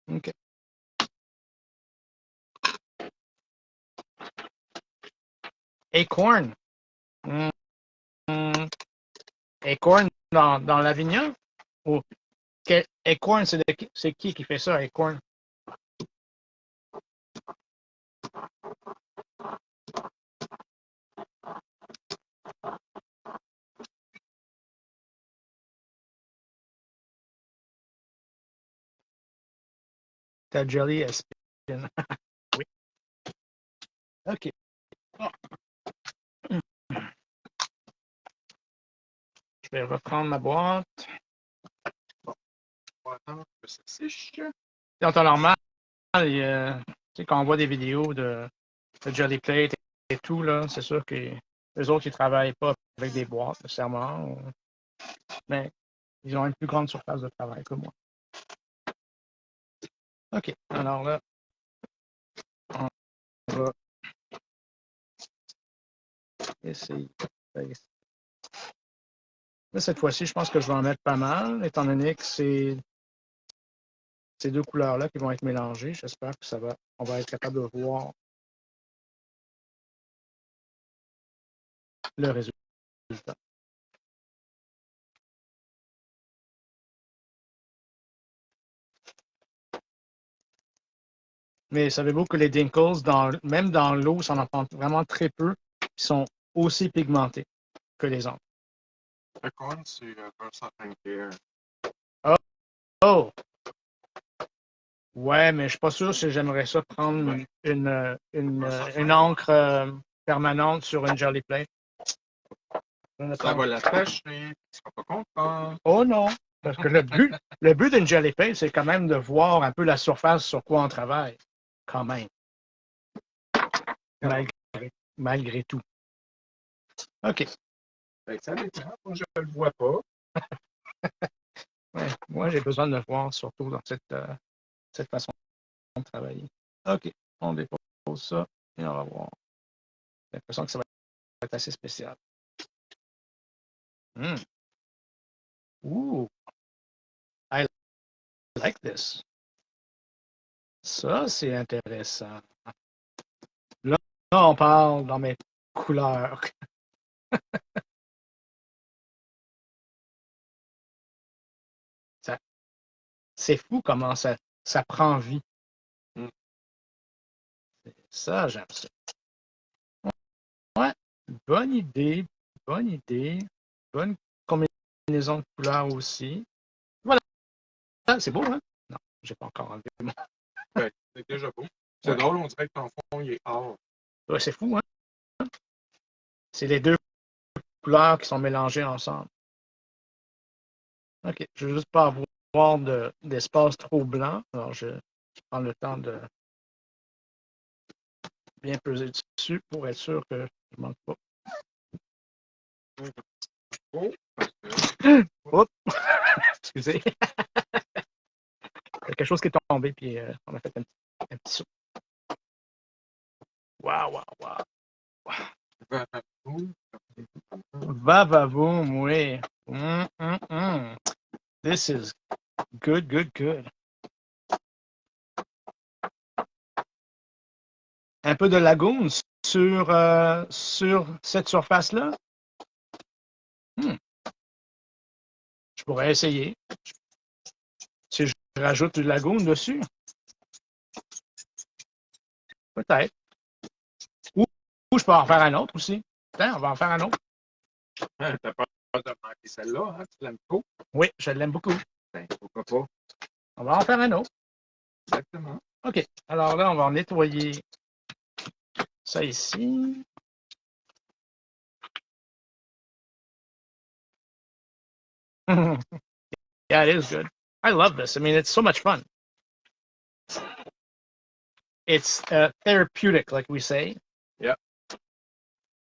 OK. Acorn. Acorn dans l'Avignon? Ou Acorn, c'est qui fait ça, Acorn? Ta jelly spin. Oui. OK. Oh. Je vais reprendre ma boîte. Bon, on va attendre que ça sèche. En temps normal, tu sais, quand on voit des vidéos de jelly plate et tout, là, c'est sûr que les autres, ils ne travaillent pas avec des boîtes, nécessairement. Mais ils ont une plus grande surface de travail que moi. OK. Alors là, on va essayer. Là, cette fois-ci, je pense que je vais en mettre pas mal, étant donné que c'est ces deux couleurs-là qui vont être mélangées. J'espère que on va être capable de voir le résultat. Mais savez-vous que les Dinkles, même dans l'eau, ça en prend vraiment très peu, ils sont aussi pigmentés que les autres. Le corn, c'est Versatile Care. Oh! Ouais, mais je suis pas sûr si j'aimerais ça prendre une encre permanente sur une Jelly Plate. Ça va l'attacher, tu ne seras pas content. Oh non! Parce que le but d'une Jelly Plate, c'est quand même de voir un peu la surface sur quoi on travaille. Quand même. Malgré tout. OK. Ben, ça dépend. Moi, je ne le vois pas. Ouais, moi, j'ai besoin de le voir, surtout dans cette façon de travailler. OK. On dépose ça et on va voir. J'ai l'impression que ça va être assez spécial. Ooh, I like this. Ça, c'est intéressant. Là, on parle dans mes couleurs. C'est fou comment ça prend vie. Ça, j'aime ça. Ouais, bonne idée. Bonne combinaison de couleurs aussi. Voilà, c'est beau, hein? Non, j'ai pas encore enlevé mon. Ouais, c'est déjà beau. C'est drôle, on dirait que ton fond, il est or. Ouais, c'est fou, hein? C'est les deux couleurs qui sont mélangées ensemble. OK, je ne veux juste pas avoir d'espace trop blanc. Alors, je prends le temps de bien peser dessus pour être sûr que je ne manque pas. Oups! Excusez. Il y a quelque chose qui est tombé, puis on a fait un petit saut. Waouh. Va-va-boum, oui. This is good. Un peu de lagoon sur cette surface-là. Je pourrais essayer. Si je rajoute du lagoon dessus. Peut-être. Ou je peux en faire un autre aussi. Tiens, on va en faire un autre. T'as pas de manquer celle-là, hein? Tu l'aimes trop? Oui, je l'aime beaucoup. Ben, pourquoi pas? On va en faire un autre. Exactement. OK. Alors là, on va nettoyer ça ici. Yeah, it is good. I love this. I mean, it's so much fun. It's therapeutic, like we say. Yeah.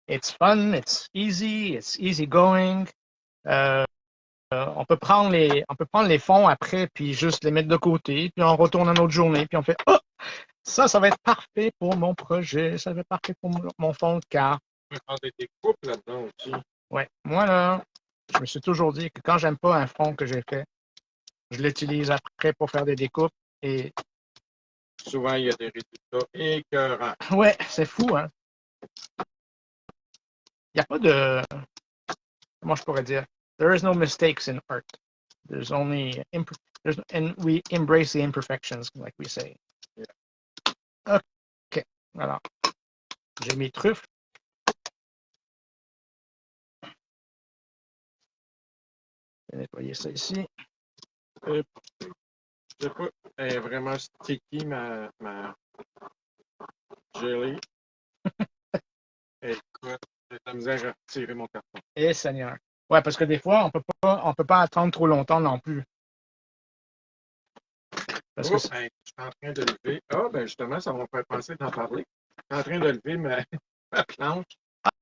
It's fun, it's easy going. On peut prendre les fonds après, puis juste les mettre de côté, puis on retourne à notre journée, puis on fait oh, ça va être parfait pour mon projet, ça va être parfait pour mon fond de carte. On peut faire des découpes là-dedans aussi. Ouais, moi là, je me suis toujours dit que quand j'aime pas un fond que j'ai fait, je l'utilise après pour faire des découpes et souvent il y a des résultats écœurants. Ouais, c'est fou, hein? Il n'y a pas de. Comment je pourrais dire? There is no mistakes in art. There's only. And we embrace the imperfections, like we say. Yeah. OK. Alors, j'ai mes truffes. Je vais nettoyer ça ici. Je sais pas, elle est vraiment sticky, ma jelly. Écoute, j'ai de la misère à retirer mon carton. Eh, Seigneur. Ouais, parce que des fois, on peut pas attendre trop longtemps non plus. Parce que je suis en train de lever. Ah, ben justement, ça va me faire penser d'en parler. Je suis en train de lever ma planche.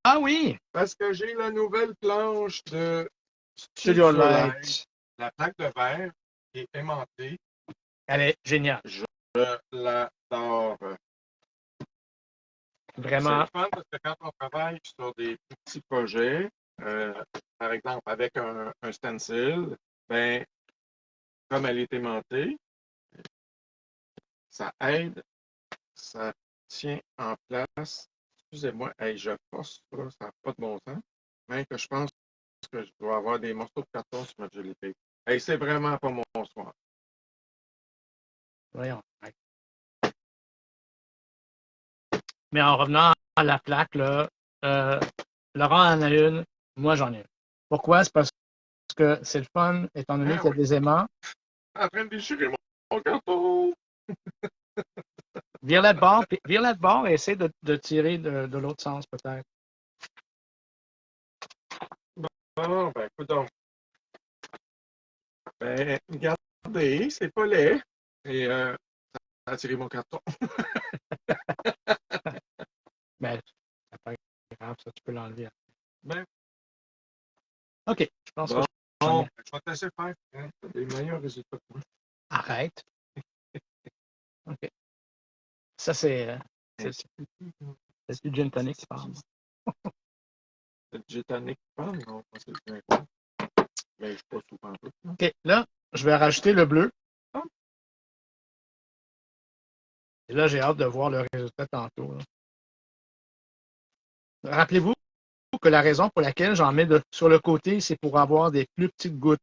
Ah oui! Parce que j'ai la nouvelle planche de Studio Studio Light, Light. la plaque de verre qui est aimantée. Elle est géniale. Je l'adore. C'est Vraiment. le fun parce que quand on travaille sur des petits projets, euh, par exemple avec un stencil, ben, comme elle est aimantée, ça aide, ça tient en place. Excusez-moi, hey, je force ça, ça n'a pas de bon sens. Même que je pense que je dois avoir des morceaux de carton sur ma jelly tape. Hey, c'est vraiment pas mon soir. Voyons. Mais en revenant à la plaque, là, euh, Laurent en a une, moi j'en ai une. Pourquoi? C'est parce que c'est le fun, étant donné Ah qu'il y a oui, des aimants. en train de déchirer mon carton. Vire-la de bord et essaie de tirer de l'autre sens, peut-être. Bon, ben, écoute donc. Ben, regardez, c'est pas laid. Et ça a tiré mon carton. Mais c'est pas grave, ça, tu peux l'enlever. Ben, OK, je pense que bon, j'en ai. je vais te laisser faire. Hein, t'as des meilleurs résultats que moi. Arrête. OK. Ça, c'est du gin tonic qui parle. C'est le gin tonic qui parle? Non, c'est le gin tonic. Ben, je suis pas souvent tout. OK, là, je vais rajouter le bleu. Ah, Et là, j'ai hâte de voir le résultat tantôt. Rappelez-vous que la raison pour laquelle j'en mets sur le côté, c'est pour avoir des plus petites gouttes.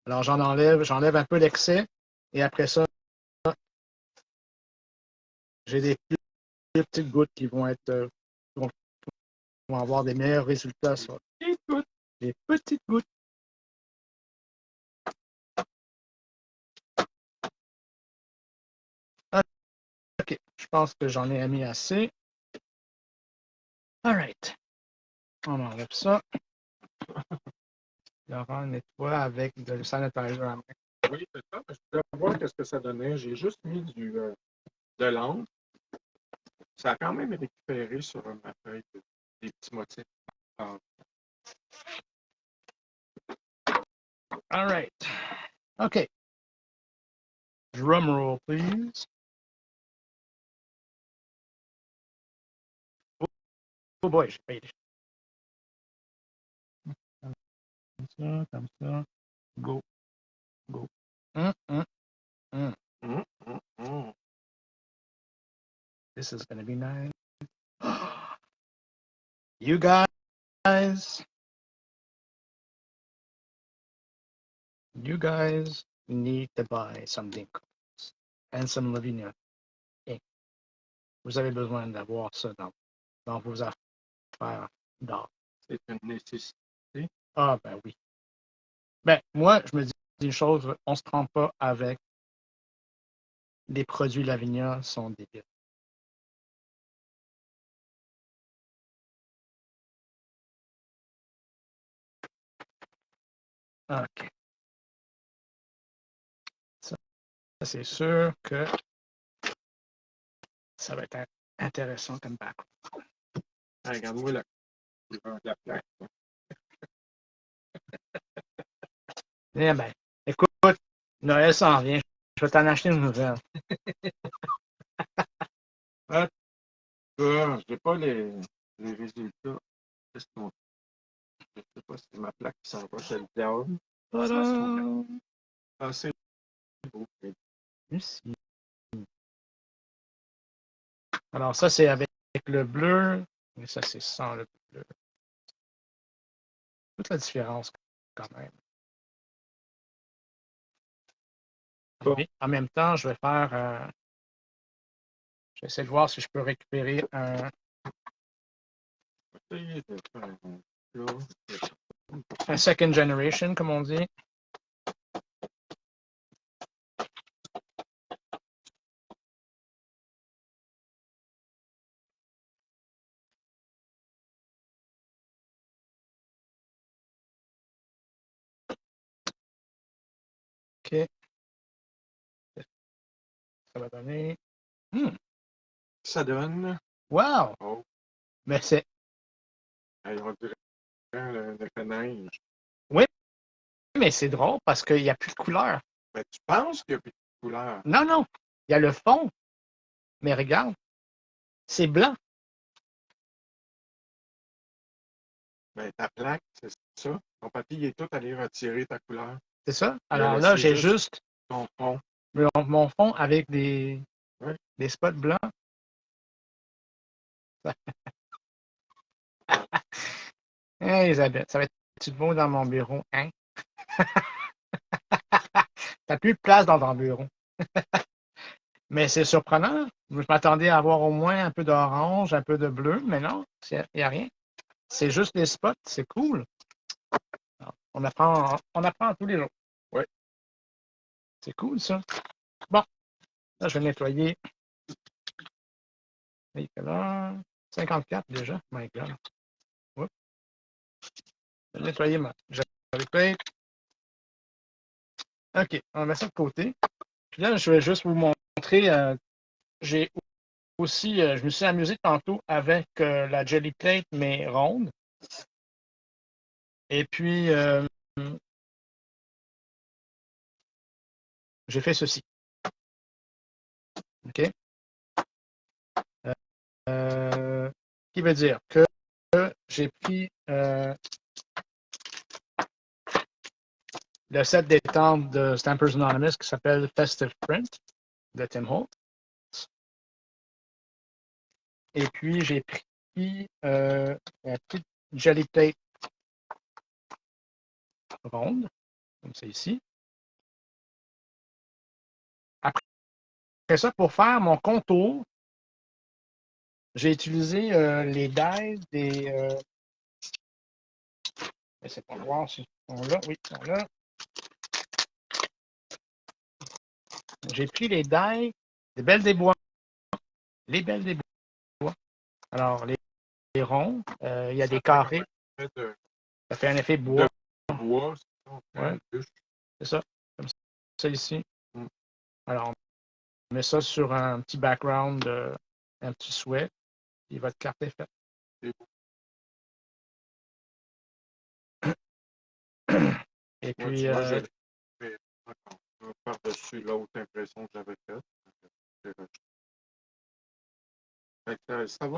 Alors, j'enlève un peu l'excès et après ça, j'ai des plus petites gouttes qui vont être vont avoir des meilleurs résultats sur les petites gouttes. OK, je pense que j'en ai mis assez. All right. On enlève ça. Laurent nettoie avec de sanitizer à main. oui, c'est ça. Je voulais voir ce que ça donnait. J'ai juste mis de l'encre. Ça a quand même récupéré sur ma feuille des petits motifs. Ah, All right. OK. Drum roll, please. Oh boy, j'ai payé. Comme ça. Go, go. Mm, mm, mm. hum, hum, hum. This is going to be nice. You guys, need to buy some Dinkos and some Lavinia ink. Vous avez besoin d'avoir ça dans vos affaires d'art. C'est une nécessité. Ah, ben oui. Ben, moi, je me dis une chose, on ne se trompe pas avec les produits Lavinia sont débiles. OK. Ça, c'est sûr que ça va être intéressant comme background. Ah, regarde-moi la plaque. Eh ben, écoute, Noël s'en vient. Je vais t'en acheter une nouvelle. Ah, je n'ai pas les résultats. Qu'est-ce qu'on Je ne sais pas si c'est ma plaque qui s'en va, c'est le diable. Tadam! Ah, c'est beau. Merci. Alors, ça, c'est avec le bleu. Et ça, c'est sans le bleu. Toute la différence, quand même. Bon. Mais en même temps, je vais faire. Je vais essayer de voir si je peux récupérer un second generation, comme on dit. OK. Ça va donner. ça donne. Wow! Oh, Mais c'est. on dirait la neige. Oui, mais c'est drôle parce qu'il n'y a plus de couleur. Mais tu penses qu'il n'y a plus de couleur? Non, non. Il y a le fond. Mais regarde, c'est blanc. Ben, ta plaque, c'est ça. Ton papier il est tout allé retirer ta couleur. C'est ça? Il a Alors là, laissé j'ai juste juste ton fond. mon fond avec Oui. des spots blancs. Hey, Isabelle, ça va être beau dans mon bureau, hein? T'as plus de place dans ton bureau. Mais c'est surprenant. Je m'attendais à avoir au moins un peu d'orange, un peu de bleu, mais non, il n'y a rien. C'est juste les spots, c'est cool. Alors, on apprend tous les jours. Oui. C'est cool, ça. Bon, là, je vais nettoyer. Il est là, 54 déjà. My God. Oups. Je vais nettoyer ma Jelly. OK, on met ça de côté. Puis là, je vais juste vous montrer. J'ai aussi, je me suis amusé tantôt avec la Jelly Plate, mais ronde. Et puis, j'ai fait ceci. OK? Qui veut dire que j'ai pris le set d'étampes de Stampers Anonymous qui s'appelle Festive Print de Tim Holtz. Et puis, j'ai pris la petite Jelly Plate ronde, comme c'est ici. Après ça, pour faire mon contour, j'ai utilisé les dies des. C'est pas voir s'ils sont là. Oui, ils sont là. J'ai pris les dies des Belles des Bois. Les Belles des Bois. Alors, les ronds, il y a des carrés. Ça fait un effet bois. De bois, ouais. C'est ça. Comme ça ici. Alors, on met ça sur un petit background, un petit sweat, et votre carte est faite. Et puis. Moi, je fais par-dessus l'autre impression que j'avais faite. Ça va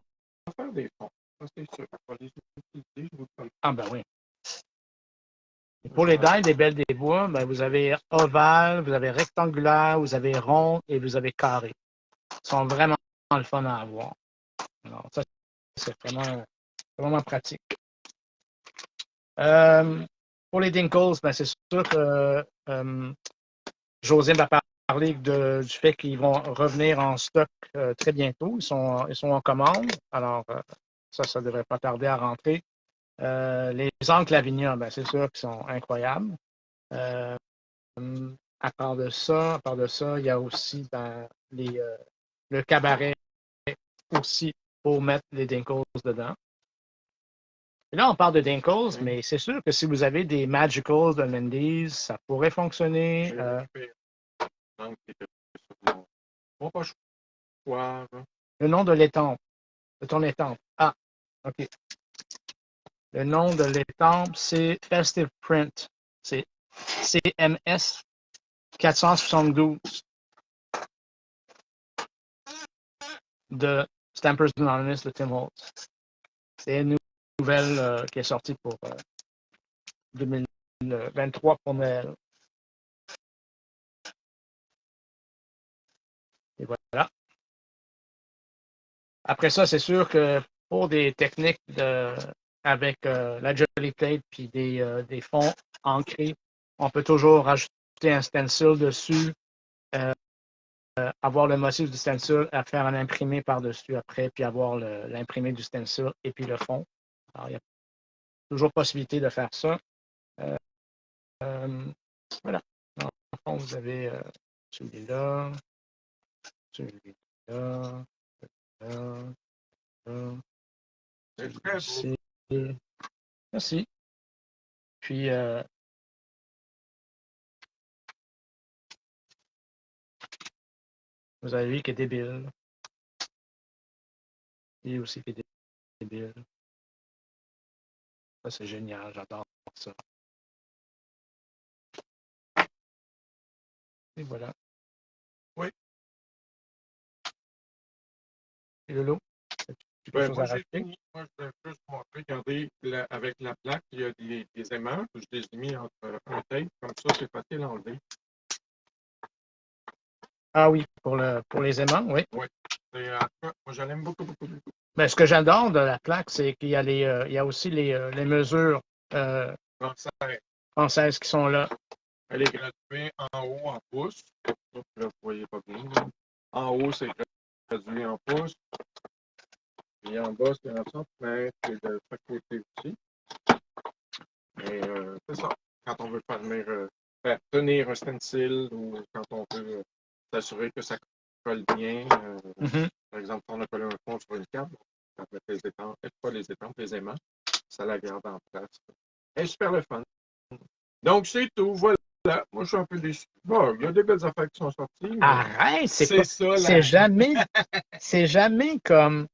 faire des fonds. Ça, c'est sûr. On va les utiliser, je vous le Ah, ben oui. Et pour les dalles des Belles des Bois, ben, vous avez ovale, vous avez rectangulaire, vous avez rond et vous avez carré. Ils sont vraiment le fun à avoir. Alors, ça, c'est vraiment pratique. Pour les Dinkles, ben, c'est sûr que José m'a parlé du fait qu'ils vont revenir en stock très bientôt. Ils sont en commande. Alors, ça ne devrait pas tarder à rentrer. Les encres Lavinia, ben, c'est sûr qu'ils sont incroyables. À part de ça, il y a aussi le cabaret aussi pour mettre les Dinkles dedans. Et là, on parle de Dinkles, mais c'est sûr que si vous avez des Magicals de Mendes, ça pourrait fonctionner. Le nom de l'étampe, de ton étampe. Ah, OK. Le nom de l'étampe, c'est Festive Print. C'est CMS 472 de Stampers Anonymous de Tim Holtz. C'est une nouvelle qui est sortie pour 2023 pour Noël. Et voilà. Après ça, c'est sûr que pour des techniques avec la Jelly Plate puis des fonds ancrés, on peut toujours rajouter un stencil dessus, avoir le motif du stencil, à faire un imprimé par-dessus après, puis avoir l'imprimé du stencil et puis le fond. Alors, il y a toujours possibilité de faire ça. Voilà. Dans le fond, vous avez celui-là, celui-là, celui-là, celui-ci. Merci. Puis, vous avez vu qu'il est débile. Et aussi des débile. Ça, c'est génial, j'adore ça. Et voilà. Oui. Et Lolo, as-tu quelque chose Moi, à j'ai rajouter? fini. Moi, je voulais juste montrer, regardez, avec la plaque, il y a des aimants. Je les ai mis entre un tape, comme ça, c'est facile à enlever. Ah oui, pour les aimants, oui. Oui. Et en tout cas, moi, je l'aime beaucoup, beaucoup, beaucoup. Mais ce que j'adore de la plaque, c'est qu'il y a il y a aussi les mesures françaises qui sont là. Elle est graduée en haut en pouces. Là, vous voyez pas bien. Là. En haut, c'est gradué en pouces. Et en bas, c'est en centimètres. Et de chaque côté aussi. Et c'est ça. Quand on veut faire tenir un stencil ou quand on veut s'assurer que ça colle bien. Par exemple, quand on a collé un fond sur une carte, avec les étampes, pas les étampes, les aimants, ça la garde en place. Et super le fun. Donc, c'est tout. Voilà. Moi, je suis un peu déçu. Bon, il y a des belles affaires qui sont sorties. Mais arrête, c'est ça. C'est jamais, c'est jamais comme.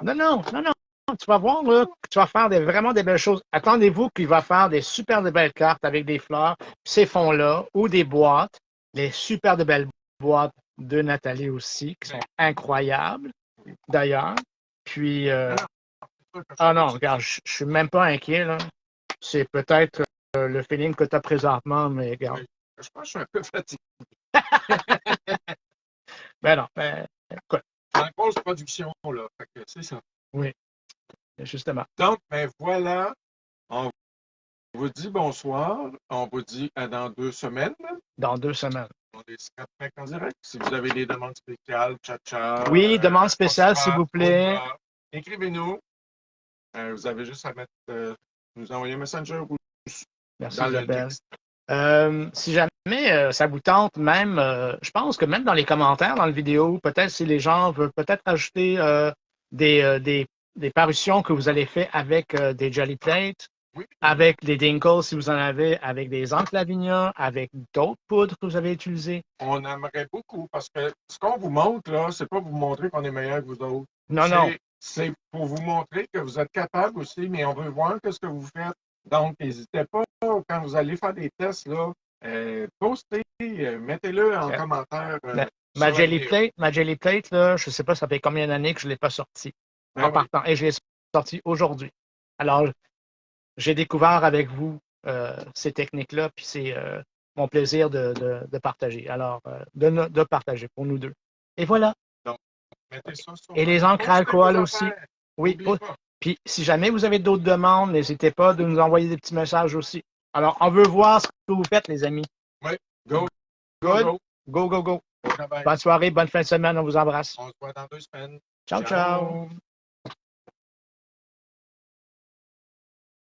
Non, non, non, non. Tu vas voir, là, que tu vas faire vraiment des belles choses. Attendez-vous qu'il va faire des super de belles cartes avec des fleurs, ces fonds-là, ou des boîtes, les super de belles boîtes de Nathalie aussi, qui sont incroyables, d'ailleurs. Puis, ah non, regarde, je suis même pas inquiet, là. C'est peut-être le feeling que tu as présentement, mais regarde. Je pense que je suis un peu fatigué. Ben non, ben, écoute. En grosse production, là. C'est ça. Oui, justement. Donc, ben voilà. On vous dit bonsoir. On vous dit à dans 2 semaines. Dans 2 semaines. On est Scrapmac en direct. Si vous avez des demandes spéciales, tcha-tcha. Oui, demande spéciale, s'il vous plaît. Écrivez-nous. Vous avez juste à nous envoyer un messenger ou Merci, dans le Isabelle. texte. Si jamais ça vous tente, même, je pense que même dans les commentaires, dans la vidéo, peut-être si les gens veulent peut-être ajouter des parutions que vous allez faire avec des Jelly Plates, oui. avec des Dinkles si vous en avez, avec des encres Lavinia, avec d'autres poudres que vous avez utilisées. On aimerait beaucoup parce que ce qu'on vous montre, là, c'est pas pour vous montrer qu'on est meilleur que vous autres. Non, non. C'est pour vous montrer que vous êtes capable aussi, mais on veut voir ce que vous faites. Donc, n'hésitez pas, quand vous allez faire des tests, là, postez, mettez-le en commentaire. Ma Jelly Plate, là, je ne sais pas, ça fait combien d'années que je ne l'ai pas sorti en partant. Et je l'ai sorti aujourd'hui. Alors, j'ai découvert avec vous ces techniques-là, puis c'est mon plaisir de partager. Alors, de partager pour nous deux. Et voilà. Donc, mettez ça sur et les encres à alcool aussi. Oui. Puis, si jamais vous avez d'autres demandes, n'hésitez pas de nous envoyer des petits messages aussi. Alors, on veut voir ce que vous faites, les amis. Oui. Go. Good. Go. Bonne soirée, bonne fin de semaine. On vous embrasse. On se voit dans 2 semaines. Ciao, ciao.